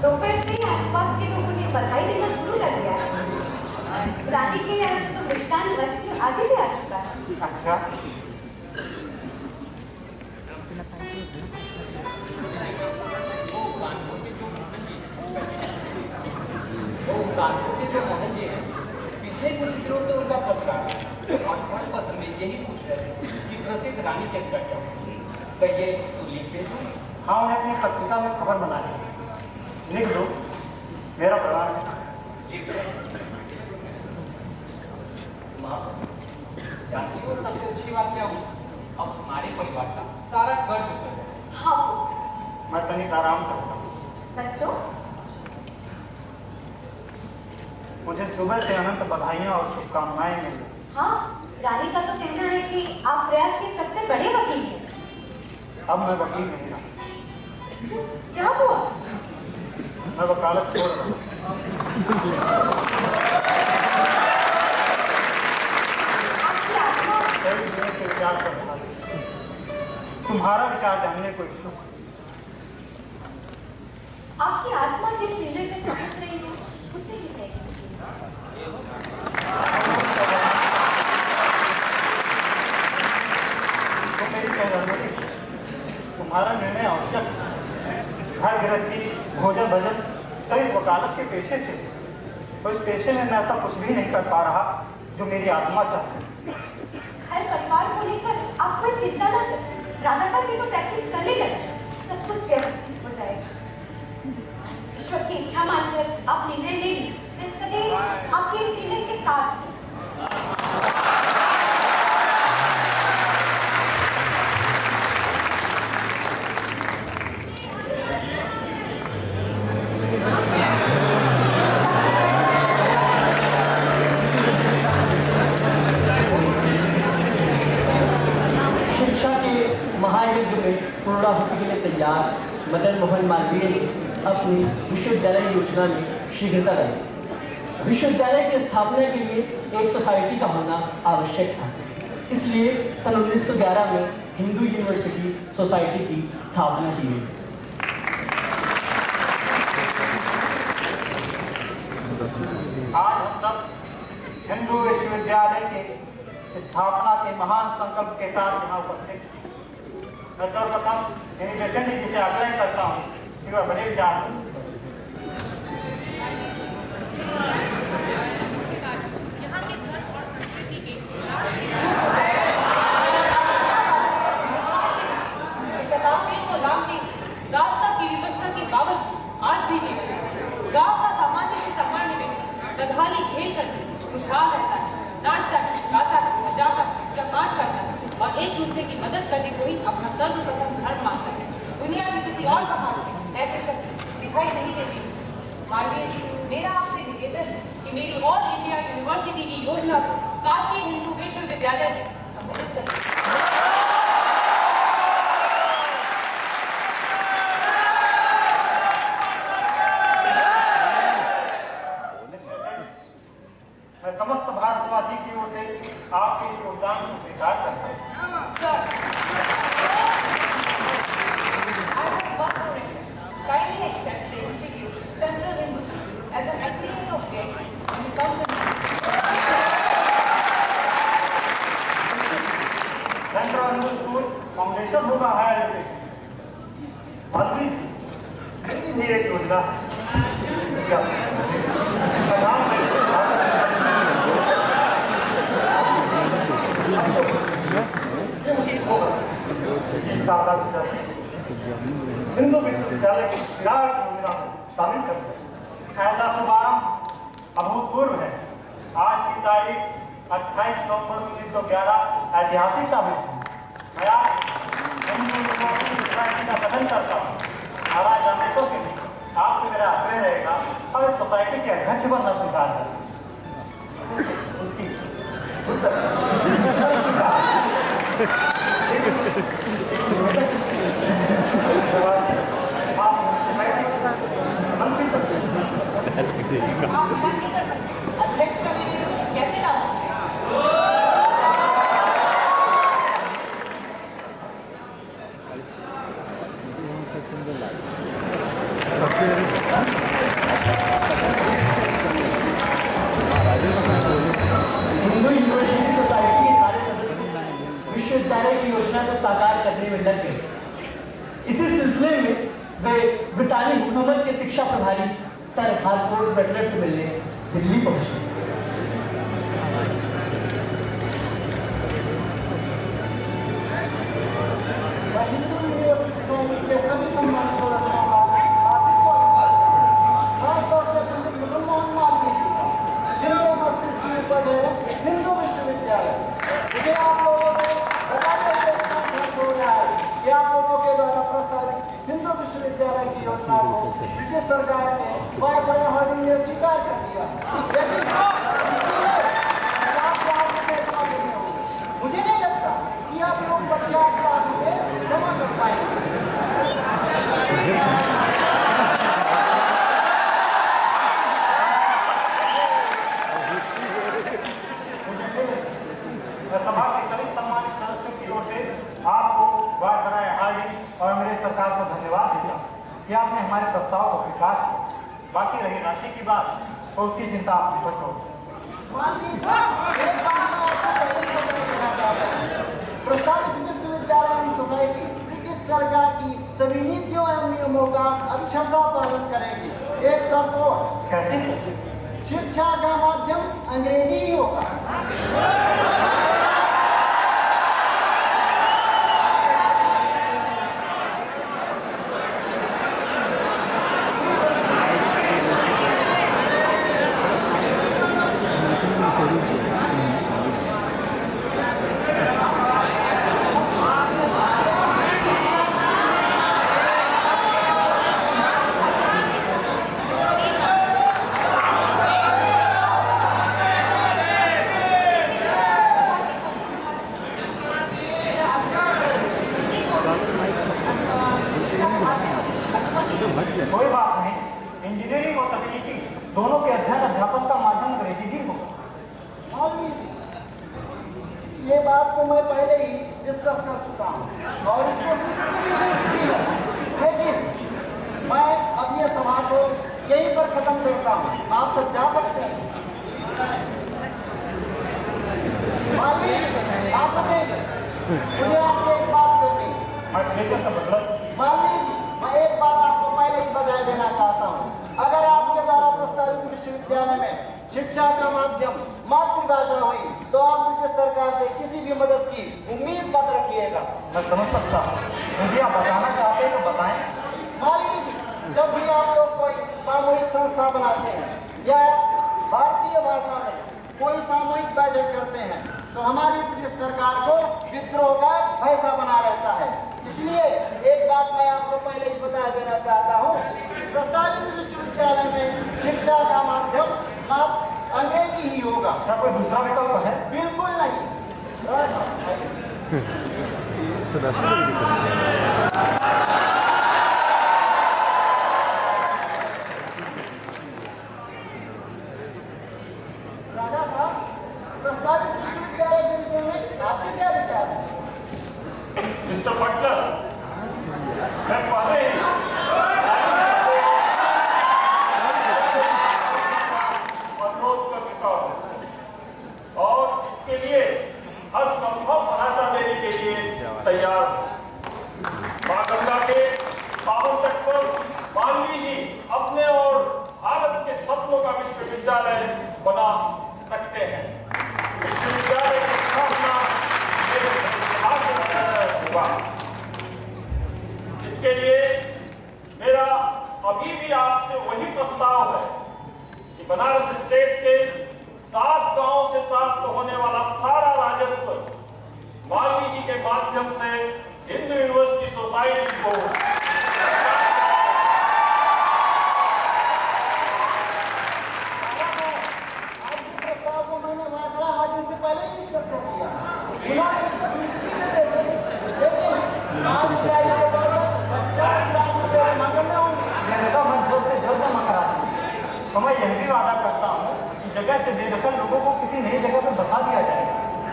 दोपहर से ही आसपास के लोगों ने बधाई देना शुरू कर दिया है। रानी के यहाँ से तो मिष्टान वस्त्र आदि भी आ चुका है। अच्छा, कानपुर के जो मोहन जी हैं, पिछले कुछ दिनों से उनका पत्र आया और पत्र में यही पूछ रहे थे कि सुप्रसिद्ध रानी के स्कर्ट कहिए तो लिख दे दूं? हाँ, उन्हें अपनी पत्रिका में खबर बना दी। लिख दो, मेरा प्रणाम है। जी माँ, जानती हो सबसे अच्छी बात क्या हुई? अब हमारे परिवार का सारा कर्ज उतर गया। हाँ मैं तनिक आराम से होता हूँ। बच्चों, मुझे सुबह से अनंत बधाइयाँ और शुभकामनाएं मिली। हाँ, रानी का तो कहना है कि आप प्रयाग के सबसे बड़े वकील हैं। अब मैं वकील नहीं रहा, क्या हुआ? मैं वकालत छोड़ रहा हूँ। आपकी आत्मा कई दिनों से विचार कर रहा था। तुम्हारा विचार जानने को इच्छुक हूँ। आपकी आत्मा जिस निर्णय पे पहुंच रही है उसे ही तय कीजिए। तो मेरी सहमति, तुम्हारा निर्णय आवश्यक है। घर गृहस्थी, भोजन भजन तो इस वकालत के पेशे से, तो इस पेशे में मैं ऐसा कुछ भी नहीं कर पा रहा जो मेरी आत्मा चाहती। घर परिवार को लेकर आप कोई चिंता न करें। राधाकर भी तो प्रैक्टिस करने लगे, सब कुछ व्यवस्थित हो जाएगा। ईश्वर की इच्छा मानकर आप निर्णय ले लीजिए। मैं सदैव आपके इस निर्णय के साथ हूं। शिक्षा के महायज्ञ में पूर्णाहुति के लिए तैयार मदन मोहन मालवीय ने अपनी विश्वविद्यालय योजना में शीघ्रता लाई। विश्वविद्यालय की स्थापना के लिए एक सोसाइटी का होना आवश्यक था, इसलिए सन 1911 में हिंदू यूनिवर्सिटी सोसाइटी की स्थापना की गई। आज हम सब हिंदू विश्वविद्यालय के स्थापना के महान संकल्प के साथ यहाँ उपस्थित हैं। मैं सर्वप्रथम प्रेसिडेंट जी से आग्रह करता हूँ कि वह बड़े विचार दें। यहाँ के धर्म और संस्कृति के शताब्दियों को लांघते रास्ता की विवशता के बावजूद आज भी जीवन है। गांव का सामान्य से सामान्य व्यक्ति बदहाली झेल कर खुशहाल रहता है, नाचता है, गाता है, बजाता है, जमात करता है और एक दूसरे की मदद करने को ही अपना सर्वप्रथम धर्म मानता है। दुनिया के किसी और समाज में ऐसे शख्स दिखाई नहीं देते। मानवीय जी, मेरा आपसे निवेदन है कि मेरी ऑल इंडिया यूनिवर्सिटी की योजना को काशी हिंदू विश्वविद्यालय में सम्मिलित करें। मैं समस्त भारतवासी की ओर से आपके इस योगदान को स्वीकार करता हूँ। Sir, I have worked on it. Kindly accept the Institute, Central Hindu, as an affiliate of GATE and become the central Hindu school foundation होगा हायर एजुकेशन। बल्कि मेरी भी एक योजना है। क्या? हिंदू विश्वविद्यालय की विराट योजना में शामिल कर दिया। ऐसा शुभारंभ अभूतपूर्व है। आज की तारीख 28 नवंबर 1911 ऐतिहासिक तारीख है। मैं आज हिंदू यूनिवर्सिटी सोसाइटी का गठन करता हूँ। महाराज अम्बेडकर के लिए आपसे मेरा आग्रह रहेगा और इस सोसाइटी के अध्यक्ष बनना स्वीकार करें। अध्यक्ष का निर्णय कैसे डाल सकते हैं? हिंदू यूनिवर्सिटी सोसाइटी के सारे सदस्य विश्वविद्यालय की योजना को साकार करने में लग गए। इसी सिलसिले में वे ब्रिटानी हुकूमत के शिक्षा प्रभारी सर हार्कोर्ट बटलर से मिलने दिल्ली पहुंचे। आप लोगों से बताने से इतना खर्च हो रहा है कि आप लोगों के द्वारा प्रस्तावित हिंदू विश्वविद्यालय की योजना को ब्रिटिश सरकार ने वायसराय हार्डिंग ने स्वीकार कर दिया। लेकिन मुझे नहीं लगता कि आप लोग 50 लाख रुपए जमा कर पाएंगे। सभा के सभी सम्मानित सदस्यों की ओर से आपको वायसराय हार्डिंग और अंग्रेज सरकार को धन्यवाद देता हूं कि आपने हमारे प्रस्ताव को स्वीकार किया। बाकी रही राशि की बात तो उसकी चिंता आप पर छोड़ प्रस्तावित विश्वविद्यालय एवं सोसाइटी ब्रिटिश सरकार की सभी नीतियों एवं नियमों का अक्षरशः पालन करेगी। एक शर्त और, कैसी शिक्षा का माध्यम अंग्रेजी ही होगा। कोई बात नहीं, इंजीनियरिंग और तकनीकी दोनों के अध्ययन अध्यापन का माध्यम अंग्रेजी ही होगा। मौलवी जी, ये बात तो मैं पहले ही डिस्कस कर चुका हूँ और इसको लेकिन मैं अब ये सभा को यहीं पर खत्म करता हूँ। आप सब जा सकते हैं। मौलवी जी, आप रुकेंगे, मुझे आपसे एक बात करनी है। मौलवी जी, मैं एक बात आपको पहले ही बता देना चाहता हूँ। अगर आपके द्वारा प्रस्तावित विश्वविद्यालय में शिक्षा का माध्यम मातृभाषा हुई तो आप ब्रिटिश सरकार से किसी भी मदद की उम्मीद मत रखिएगा। मैं समझ सकता हूँ, यदि आप बताना चाहते हैं तो बताएं। मालिक जी, जब भी आप लोग कोई सामूहिक संस्था बनाते हैं या भारतीय भाषा में कोई सामूहिक बैठक करते हैं तो हमारी ब्रिटिश सरकार को विद्रोह का भय सा बना रहता है। इसलिए एक बात मैं आपको पहले ही बता देना चाहता हूँ, प्रस्तावित विश्वविद्यालय में शिक्षा का माध्यम अंग्रेजी ही होगा। क्या कोई दूसरा विकल्प है? बिल्कुल नहीं। राजा साहब, प्रस्तावित विश्वविद्यालय के विषय में आपके क्या विचार है? मिस्टर बटलर, मैं पहले ही अनुरोध कर चुका हूं और इसके लिए हर संभव सहायता देने के लिए तैयार हूं। मां गंगा के पावन तट पर मानवी जी अपने और भारत के सपनों का विश्वविद्यालय बना सकते हैं। विश्वविद्यालय की स्थापना होगा। इसके लिए मेरा अभी भी आपसे वही प्रस्ताव है कि बनारस स्टेट के 7 गांवों से प्राप्त होने वाला सारा राजस्व मालवीय जी के माध्यम से हिंदू यूनिवर्सिटी सोसाइटी को तो मैं यह भी वादा करता हूँ कि जगह से बेदखल लोगों को किसी नई जगह पर बसा दिया जाए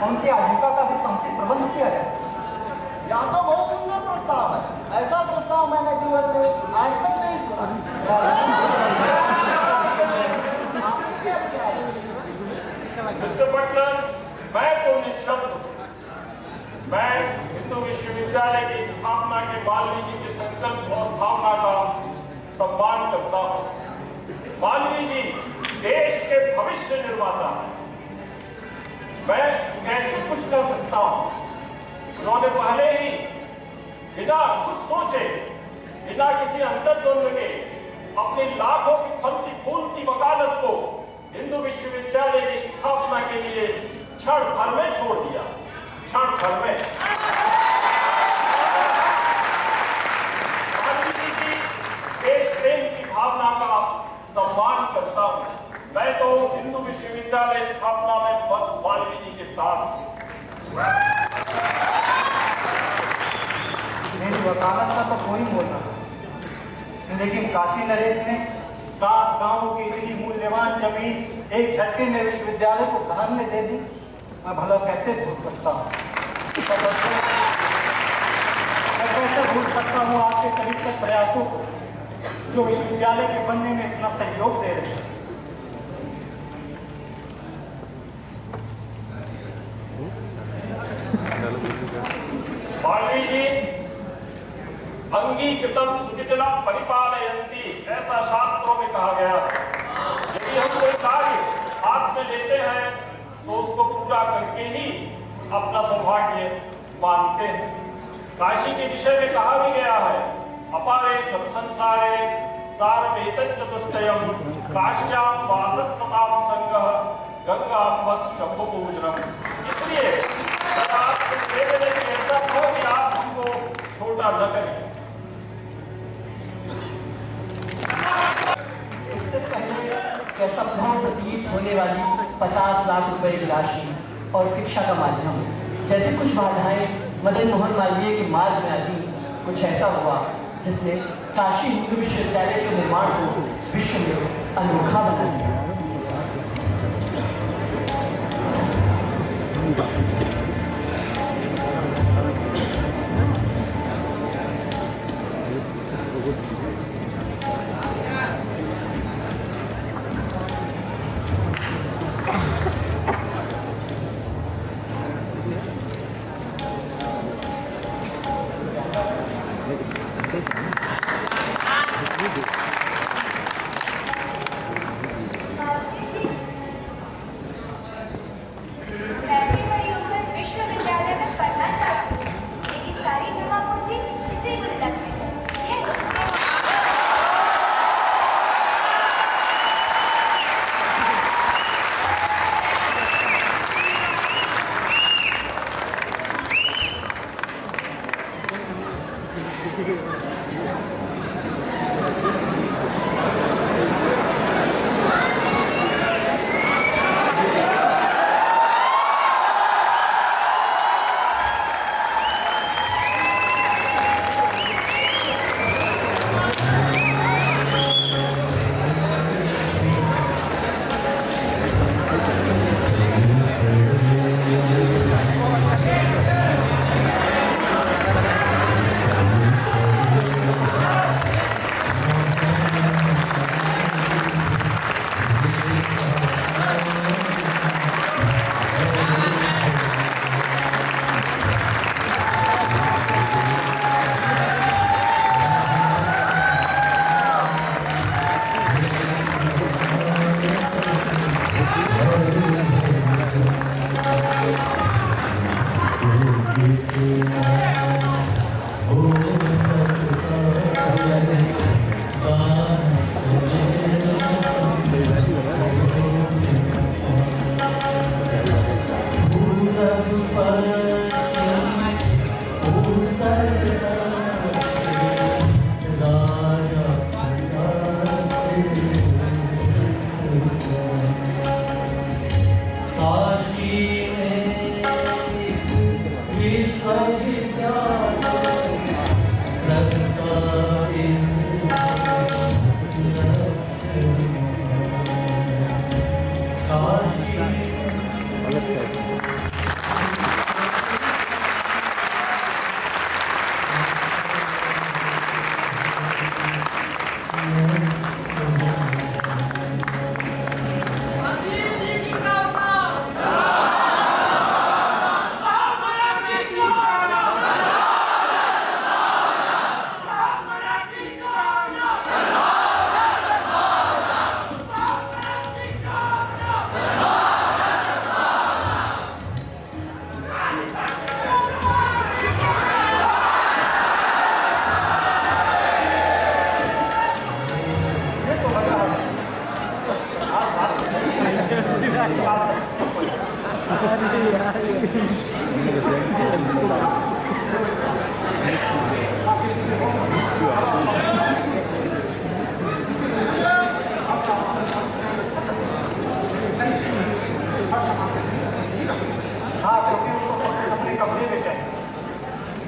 और उनकी आजीविका का भी समुचित प्रबंध किया जाए। यह तो बहुत सुंदर प्रस्ताव है। ऐसा प्रस्ताव मैंने जीवन में आज तक नहीं सुना। आपकी क्या विचार है? मिस्टर बटलर, मैं तो निःशब्द हूं। मैं हिंदू विश्वविद्यालय की स्थापना के मालवीय जी के संकल्प और भावना का सम्मान करता हूं। मालवीय जी देश के भविष्य निर्माता हैं। मैं कैसे कुछ कर सकता हूं? उन्होंने पहले ही बिना कुछ सोचे, बिना किसी अंतर्द्वंद के अपनी लाखों की फलती फूलती वकालत को हिंदू विश्वविद्यालय की स्थापना के लिए क्षण भर में छोड़ दिया। पर मैं गांधी जी की देश प्रेम की भावना का सम्मान करता हूँ। मैं तो हिंदू विश्वविद्यालय स्थापना में बस वाल्मीकि जी के साथ मेरी वकालत का तो कोई बोलना, लेकिन काशी नरेश ने 7 गांवों की इतनी मूल्यवान जमीन एक झटके में विश्वविद्यालय को दान में दे दी। मैं भला कैसे भूल सकता हूँ? मैं कैसे भूल सकता हूँ आपके करीब के प्रयासों को जो विश्वविद्यालय के बनने में इतना सहयोग दे रहे हैं। वाल्मीकि जी अंगीकृतम सुचितिलम परिपालयन्ति, ऐसा शास्त्रों में कहा गया है। यदि हम कोई कार्य हाथ में लेते हैं तो उसको पूरा करके ही अपना सौभाग्य मानते हैं। काशी के विषय में कहा भी गया है, अपारे खलु संसारे सारमेतत् चतुष्टयम् काश्याम वासस् सताम संगः गंगाम्बस् शंभु पूजनम्। इसलिए आपसे निवेदन है कि ऐसा हो कि आप हमको छोटा न करें। इससे पहले कैसा भाव प्रतीत होने वाली 50 लाख रुपए की राशि और शिक्षा का माध्यम जैसे कुछ बाधाएं मदन मोहन मालवीय के मार्ग में आती, कुछ ऐसा हुआ जिसने काशी हिंदू विश्वविद्यालय के निर्माण को विश्व में अनोखा बना दिया। काशी में विश्वविद्यालय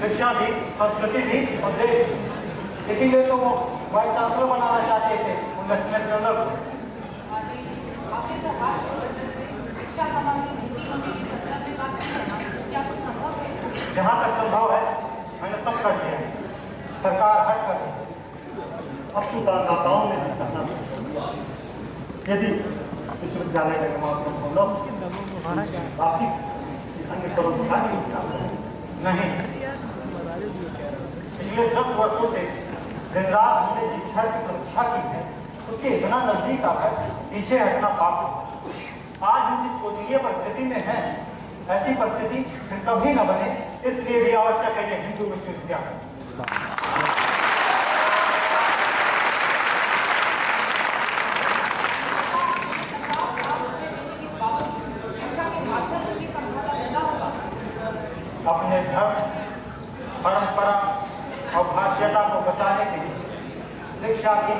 शिक्षा भी, संस्कृति भी और देश भी। इसीलिए तो वो वाइस चांसलर बनाना चाहते थे उन लेफ्टिनेंट जनरल को। जहाँ तक संभव है मैंने सब कर दिया है। सरकार हट कर अब तो दाताओं में करना। यदि विश्वविद्यालय का निर्माण संभव न हो काफी अन्य परंपरा नहीं। पिछले 10 वर्षों से दिन रात हमने शिक्षा की परीक्षा की है, उसके इतना नजदीक आकर पीछे हटना पाप है। आज हम जिस सोचनीय परिस्थिति में हैं, ऐसी परिस्थिति फिर कभी न बने, इसलिए भी आवश्यक है ये हिंदू विश्वविद्यालय। अपने धर्म, परंपरा और भारतीयता को बचाने के लिए, शिक्षा की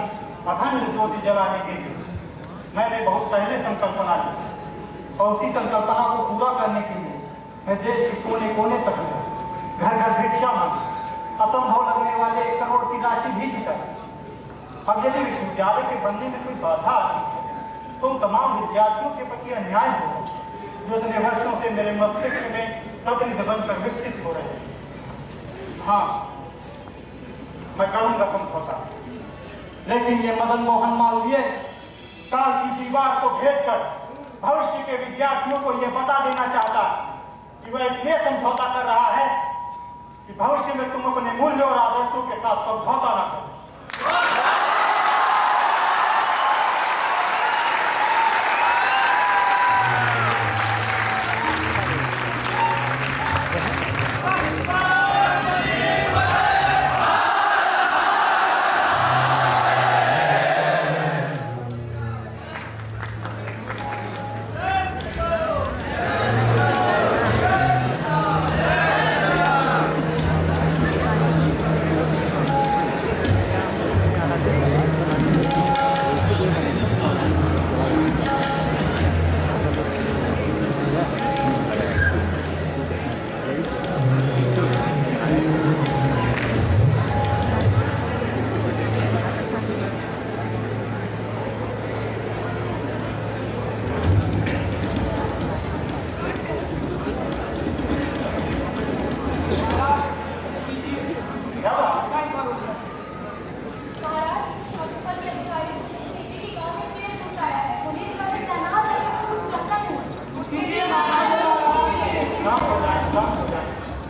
अखंड ज्योति जलाने के लिए मैंने बहुत पहले संकल्पना ली और उसी संकल्पना को पूरा करने के लिए मैं देश के कोने कोने तक गया, घर घर भिक्षा मांगी, असंभव लगने वाले 1 करोड़ की राशि भी जुटाई। अब यदि विश्वविद्यालय के बनने में कोई बाधा आती है तो उन तमाम विद्यार्थियों के प्रति अन्याय होगा जो इतने वर्षों से मेरे मस्तिष्क में प्रतिनिधि बनकर विकसित हो रहे हैं। हाँ, मैं करूंगा समझौता, लेकिन ये मदन मोहन मालवीय काल की दीवार को भेदकर भविष्य के विद्यार्थियों को यह बता देना चाहता कि वह इसलिए समझौता कर रहा है कि भविष्य में तुम अपने मूल्य और आदर्शों के साथ समझौता न करो।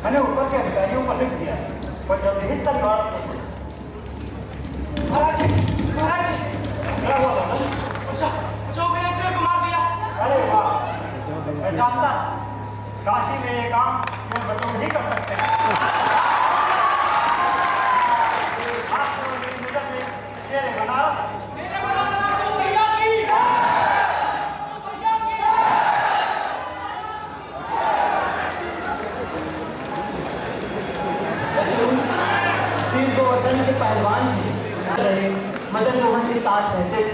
मैंने ऊपर के अधिकारियों को लिख दिया है, वह जल्द ही तलवार क्या हुआ था? अरे वाह, मैं जानता काशी में ये काम केवल बच्चों ही कर सकते हैं। आज तो मेरी नजर में शेर बनारस गोवर्धन के पहलवान थे, रहे मदन मोहन के साथ रहते थे।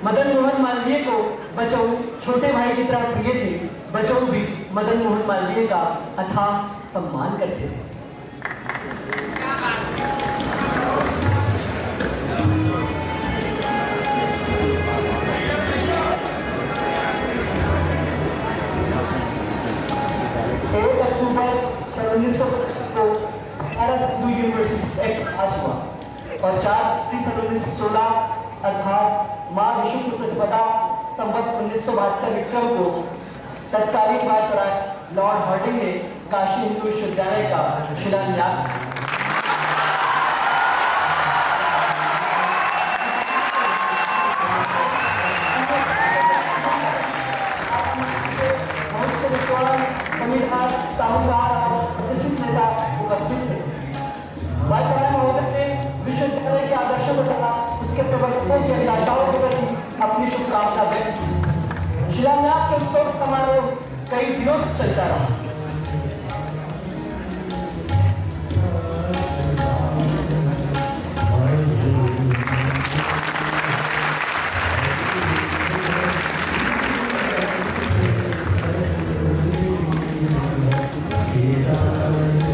मदन मोहन मालवीय को बचऊ छोटे भाई की तरह प्रिय थे। बचऊ भी मदन मोहन मालवीय का अथाह सम्मान करते थे। अक्टूबर 1900 को हिंदू यूनिवर्सिटी एक्ट पास हुआ और 4 सन 1916 अर्थात माघ शुक्ल प्रतिपदा संवत 1972 विक्रम को तत्कालीन वायसराय लॉर्ड हार्डिंग ने काशी हिंदू विश्वविद्यालय का शिलान्यास साहूकार और प्रतिष्ठित नेता उपस्थित थे। वायसराय महोदय ने विश्वविद्यालय के आदर्शों को तथा उसके प्रवर्तकों की अभिलाषाओं के प्रति अपनी शुभकामना व्यक्त की। शिलान्यास के उत्सव समारोह कई दिनों तक चलता रहा। Yeah.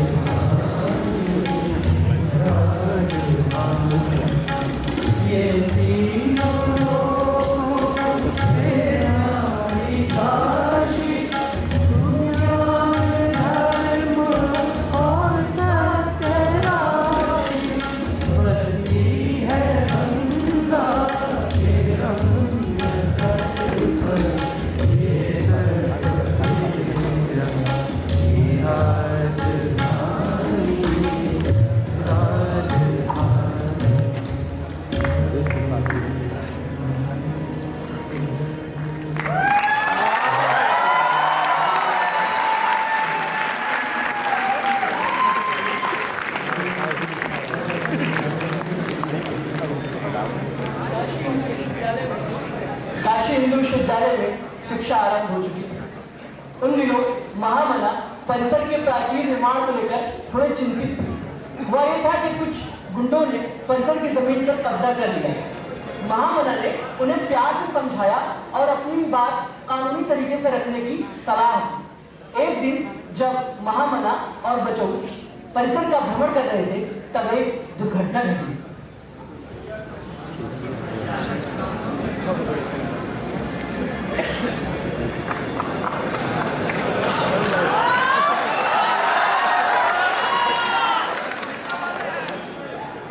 शिक्षा आरंभ हो चुकी थी। उन दिनों महामना परिसर के प्राचीर निर्माण को लेकर थोड़े चिंतित थे। हुआ ये था कि कुछ गुंडों ने परिसर की जमीन पर कब्जा कर लिया था। महामना ने उन्हें प्यार से समझाया और अपनी बात कानूनी तरीके से रखने की सलाह दी। एक दिन जब महामना और बचों परिसर का भ्रमण कर रहे थे तब एक दुर्घटना घटी।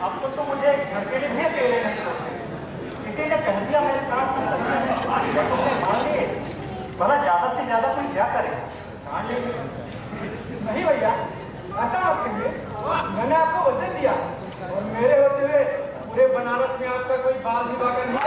आपको तो मुझे एक झटके भी अकेले नहीं छोड़ते। किसी ने कह दिया मेरे प्राण संपत्ति है, तो तुमने मान लिए। भला ज्यादा से ज्यादा कोई क्या करे? मान ले। नहीं भैया, ऐसा मत कहिए। मैंने आपको वचन दिया और मेरे होते हुए पूरे बनारस में आपका कोई बाल विवाह का नहीं।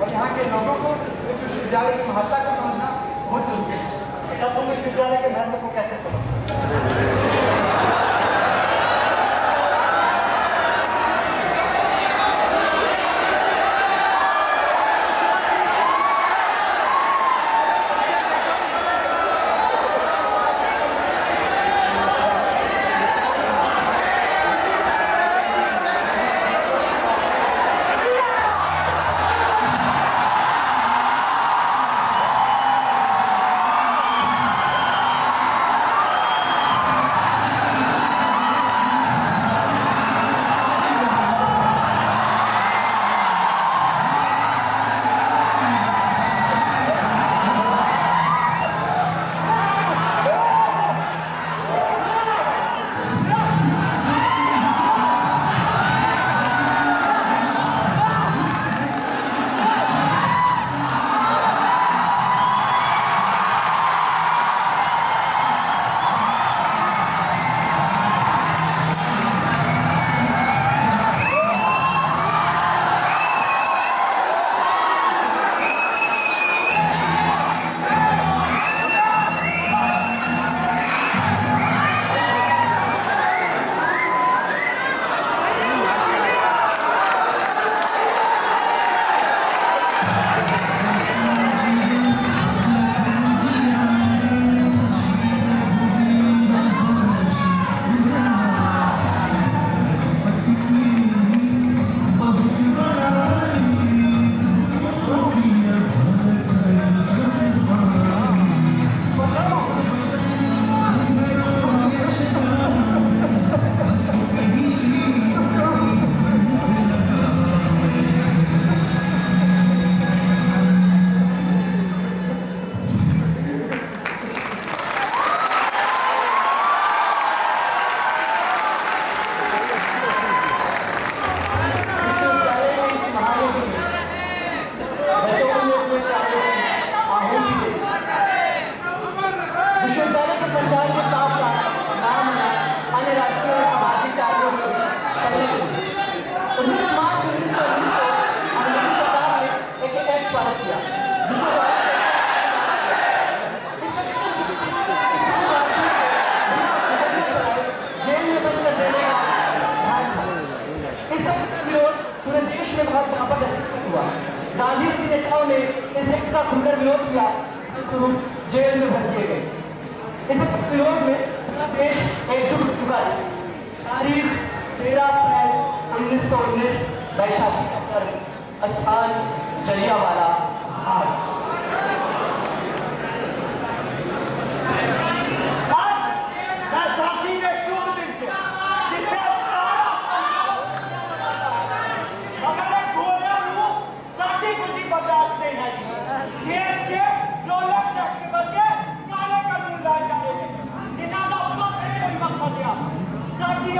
और यहाँ के लोगों को इस विश्वविद्यालय की महत्ता को समझना बहुत जरूरी है। अच्छा, तुम इस विद्यालय के महत्व को कैसे समझते? जेल में भर दिए गए। इस विरोध में देश एकजुट हो चुका है। तारीख 13 अप्रैल 1919 वैशाखी का पर्व, स्थान जलियांवाला बाग।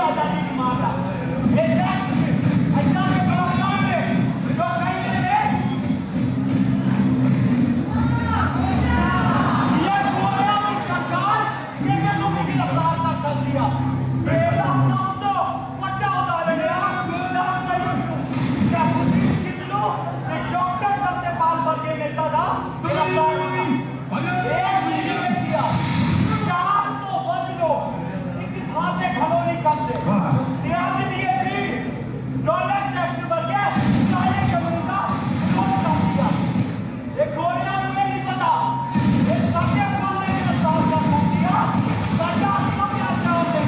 आजादी की मांग है। मिलता था गिरफ्तार होता। एक विषय किया चार तो बदलो एक थाते खलो नहीं सकते त्याग दिए भीड़ रोलेक्स टैक्स भर के सारे जमीन का लोन कर दिया। एक गोलियां मुझे नहीं पता एक सबके बोलने के गिरफ्तार कर दिया सरकार को क्या चाहोगे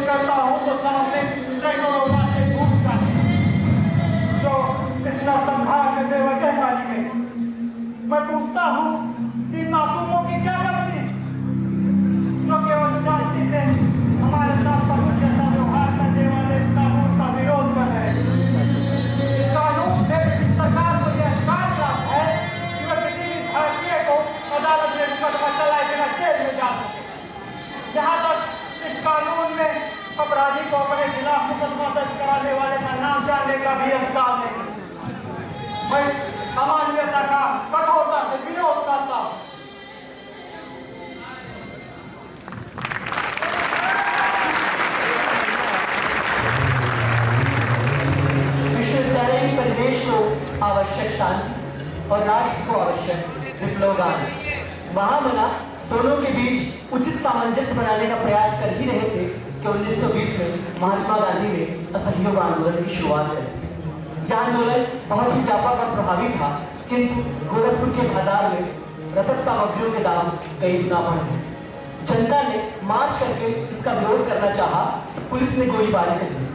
करता हूं तो सामने सैकड़ों बातें झूठ जाती जो इस नरसंहार में बेवजह डाली गई। मैं पूछता हूं कि मासूमों की क्या गलती जो केवल शांति से हमारे साथ पशु जैसा व्यवहार करने वाले इस कानून का विरोध कर रहे हैं। इस कानून से सरकार को यह अधिकार प्राप्त है कि वह किसी भी भारतीय को अदालत में मुकदमा चलाए बिना जेल में जा सके। जहां तक इस कानून में अपराधी को अपने खिलाफ मुकदमा दर्ज कराने वाले का नाम जानने का भी अधिकार नहीं। मैं अमानवीयता का कठोरता से विरोध करता हूं। विश्वविद्यालय परिवेश को आवश्यक शांति और राष्ट्र को आवश्यक विप्लवगान महामना दोनों के बीच उचित सामंजस्य बनाने का प्रयास कर ही रहे थे कि 1920 में महात्मा गांधी ने असहयोग आंदोलन की शुरुआत करी। यह आंदोलन बहुत ही व्यापक और प्रभावी था, किंतु गोरखपुर के बाजार में रसद सामग्रियों के दाम कई गुना बढ़ गए। जनता ने मार्च करके इसका विरोध करना चाहा, पुलिस ने गोलीबारी कर दी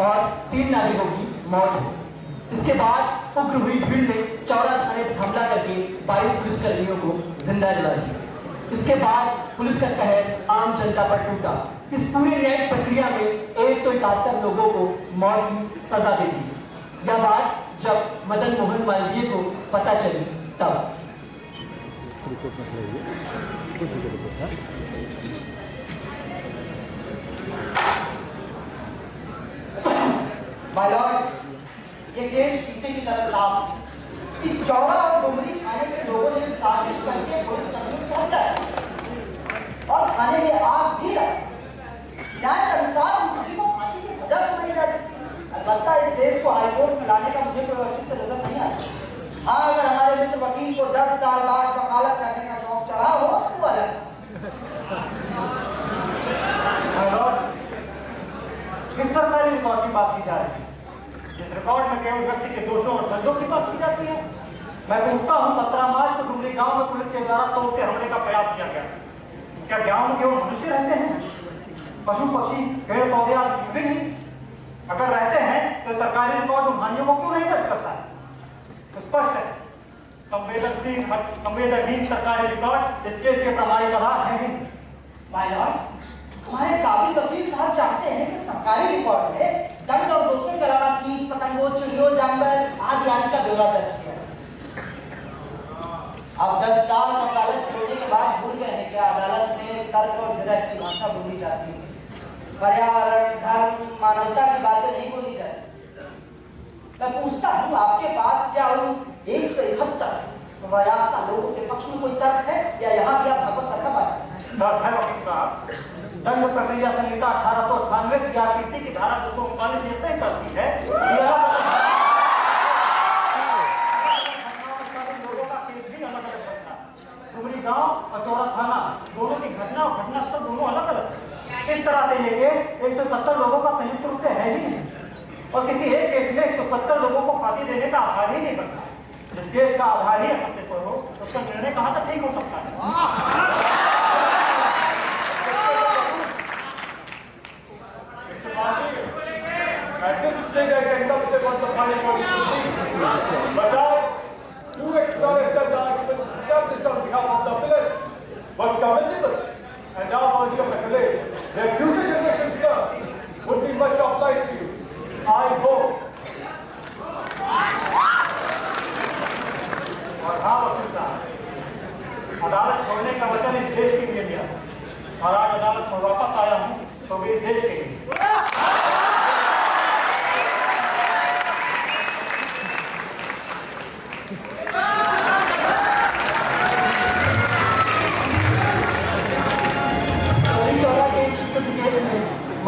और 3 नागरिकों की मौत हुई। इसके बाद उग्र हुई भीड़ ने चौरा थाने पर हमला करके 22 पुलिसकर्मियों को जिंदा जला दिया। इसके बाद पुलिस का कहर आम जनता पर टूटा। इस पूरी न्यायिक प्रक्रिया में 171 लोगों को मौत की सजा दे दी। यह बात जब मदन मोहन मालवीय को पता चली तब माय लॉर्ड, ये केस शीशे की तरह साफ कि चौरा और डुमरी थाने के लोगों ने साजिश करके पुलिस कर्मियों को हत्या और थाने में आग भी लगी। न्याय के अनुसार उन सभी को फांसी की सजा सुनाई जा चुकी है। अलबत्ता इस केस को हाईकोर्ट में लाने का मुझे कोई औचित्य नजर नहीं आता। हाँ, अगर हमारे मित्र वकील को 10 साल बाद वकालत करने का शौक चढ़ा हो तो अलग। किस सरकारी रिकॉर्ड की बात की जा रही है? जिस रिकॉर्ड में केवल व्यक्ति के दोषों और दंडों की बात की जाती है। मैं पूछता हूँ 17 मार्च को डुमरी गांव में पुलिस के द्वारा तोड़ के हमले का प्रयास किया गया। क्या गांव में केवल मनुष्य रहते हैं? पशु पक्षी पेड़ पौधे आदि कुछ भी नहीं? अगर रहते हैं तो सरकारी रिकॉर्ड उन हानियों को क्यों नहीं दर्ज करता है? तो स्पष्ट है संवेदनहीन सरकारी रिकॉर्ड इस केस के प्रमाणिक आधार है ही। माय लॉर्ड, हमारे काबिल वकील साहब चाहते हैं कि सरकारी रिकॉर्ड में दंड और दोषों के अलावा कीट पतंगों चिड़ियों जानवर आदि का ब्यौरा दर्ज किया। अब 10 साल वकालत छोड़ने के बाद भूल गए हैं कि अदालत में तर्क और गिरह की भाषा बोली जाती है। पर्यावरण, धर्म, मानवता की बातें नहीं बोली जाती। मैं पूछता हूँ, आपके पास क्या उन 171 सजायाफ्ता लोगों के पक्ष में कोई तर्क है या यहाँ की आप भगवत कथा बात? दंड प्रक्रिया संहिता 1898 की आरपीसी की धारा 239 ये तय करती है लोगों का केस भी अलग अलग बनता है। डुमरी गांव और चौरा थाना दोनों की घटना और घटनास्थल दोनों अलग अलग है। इस तरह से ये 170 लोगों का संयुक्त रूप से है ही नहीं और किसी एक केस में 170 लोगों को फांसी देने का आधार ही नहीं बनता। जिस केस का आधार ही असत्य पर हो उसका निर्णय कहां तक ठीक हो सकता है?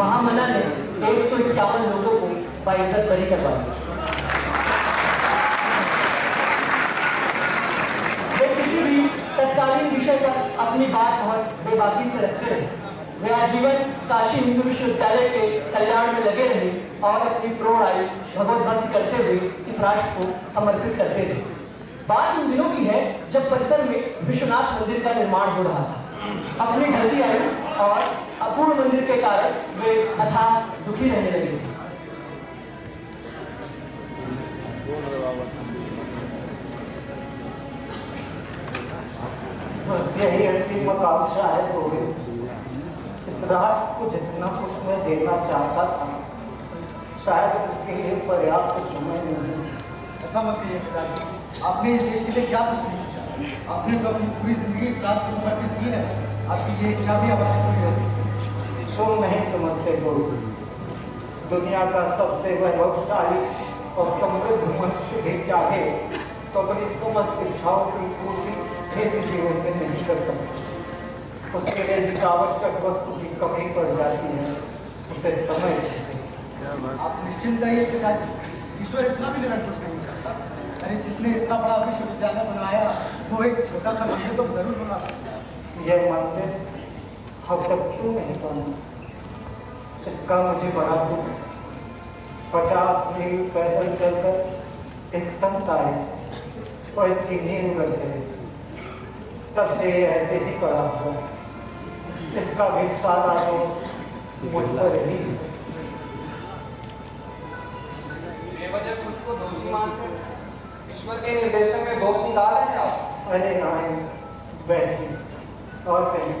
महामना ने 151 लोगों को बाइज्जत बरी करवा दिया। वे किसी भी तत्कालीन विषय पर अपनी बात बहुत बेबाकी से रखते रहे। वे आजीवन काशी हिंदू विश्वविद्यालय के कल्याण में लगे रहे और अपनी प्रौढ़ आयु भगवत भक्ति करते हुए इस राष्ट्र को समर्पित करते रहे। बात उन दिनों की है जब परिसर में विश्वनाथ मंदिर का निर्माण हो रहा था। अपनी ढलती आयु और अपूर्ण मंदिर के कारण वे अथाह दुखी रहने लगे थे। यही अंतिम आकांक्षा है गोविंद। इस राष्ट्र को जितना कुछ मैं देना चाहता था, शायद उसके लिए पर्याप्त समय नहीं। ऐसा मत कहिए पिताजी, आपने इस देश के लिए क्या कुछ नहीं किया। आपने तो अपनी पूरी जिंदगी इस राष्ट्र को समर्पित की है। आपकी ये इच्छा भी अवश्य पूरी होगी। तुम नहीं समझते गोविंद, दुनिया का सबसे वैभवशाली और समृद्ध मनुष्य भी चाहे तो अपनी समस्त इच्छाओं की पूर्ति एक जीवन में नहीं कर सकते। उसके लिए जिस आवश्यक वस्तु की कमी पड़ जाती है उसे समय चाहिए। आप निश्चिंत रहिए पिताजी, ईश्वर इतना भी निरंकुश नहीं हो सकता। अरे जिसने इतना बड़ा विश्वविद्यालय बनाया वो एक छोटा सा मंदिर तो जरूर बना सकता है। यह मंदिर अब तक क्यों नहीं बना, इसका मुझे बड़ा दुख है। 50 मील पैदल चलकर एक संत आए और इसकी नींव रख गए। तब से ऐसे ही पड़ा हुआ, इसका भी सारा दोष मुझ पर ही। बेवजह खुद को दोषी मानकर ईश्वर के निर्देशन में दोष निकाल रहे हैं आप। अरे आए बैठे और कहीं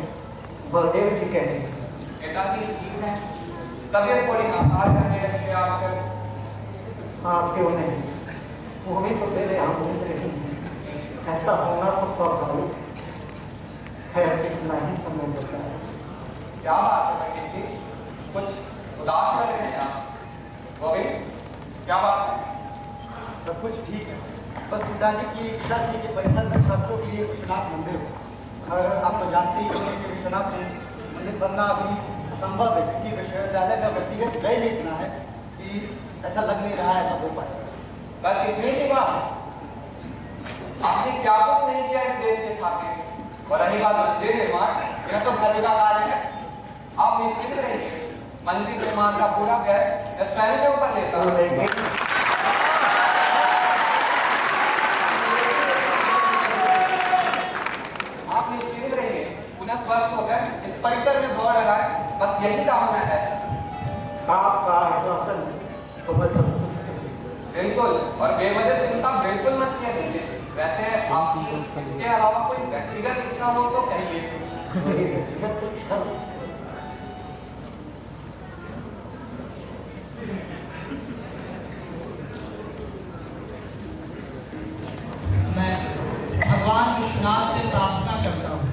बलदेव जी कैसे? पिताजी ठीक है, तबीयत थोड़ी नासाज करने लगी है आजकल। आप क्यों नहीं, वो भी तो तेरे आमंत्रित रही। ऐसा होना तो स्वाभाविक है। कितना ही समय बचा है। क्या बात है पंडित जी, कुछ उदास लग रहे हैं आप। गोविंद, क्या बात है? सब कुछ ठीक है, बस पिताजी की इच्छा थी कि परिसर में छात्रों के लिए विश्वनाथ मंदिर हो। और आप तो जानते ही हैं कि विश्वनाथ मंदिर बनना अभी असंभव है, क्योंकि विश्वविद्यालय का व्यक्तिगत व्यय ही इतना है कि ऐसा लग नहीं रहा है ऐसा हो पाएगा। बस इतनी सी बात, आपने क्या कुछ नहीं किया इस देश के खातिर। और रही बात मंदिर निर्माण, यह तो घर का कार्य है। आप निश्चिंत रहिए, मंदिर निर्माण का पूरा व्यय मैं स्वयं के ऊपर लेता हूँ। आप निश्चिंत रहिए, पुनः स्वस्थ होकर इस परिसर में दौड़ लगाए, बस यही कामना है। आपका आश्वासन तो मैं संतुष्ट हूँ। बिल्कुल, और बेवजह चिंता बिल्कुल मत कीजिए। वैसे आपकी इसके अलावा कोई व्यक्तिगत इच्छा हो तो कहिए। मेरी व्यक्तिगत इच्छा मैं भगवान विश्वनाथ से प्रार्थना करता हूँ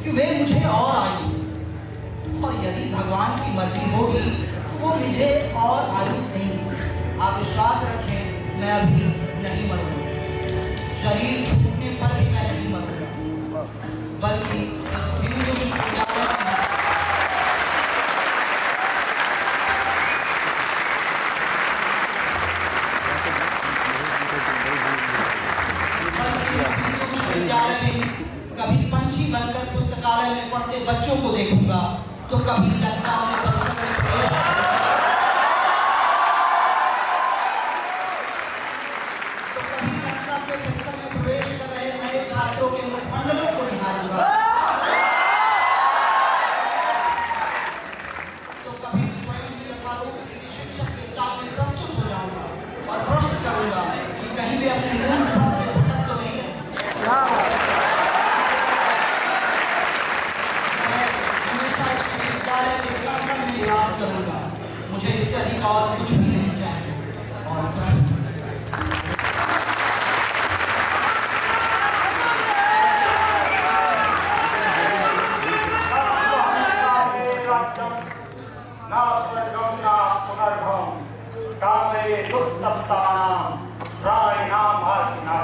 कि वे मुझे और आयु, और यदि भगवान की मर्जी होगी तो वो मुझे और आयु देंगे। आप विश्वास रखें, मैं अभी नहीं मरूंगा। शरीर छूटने पर भी मैं नहीं मरूंगा, बल्कि इस हिंदू विश्वविद्यालय में कभी पंछी बनकर पुस्तकालय में पढ़ते बच्चों को देखूंगा, तो कभी लंका से परिसर में प्रवेश कर रहे नए छात्रों के मुखमंडलों को निहारूंगा, तो कभी स्वयं की यथारूप किसी शिक्षक के सामने प्रस्तुत हो जाऊंगा और प्रश्न करूंगा कि कहीं भी अपने मूल पद से भटक तो नहीं है। मैं हमेशा इस विश्वविद्यालय के प्रांगण में निवास करूंगा। मुझे इससे अधिक और कुछ भी नहीं चाहिए, और कुछ भी। कामये दुष्टप्तानां रायणां भारतीनां।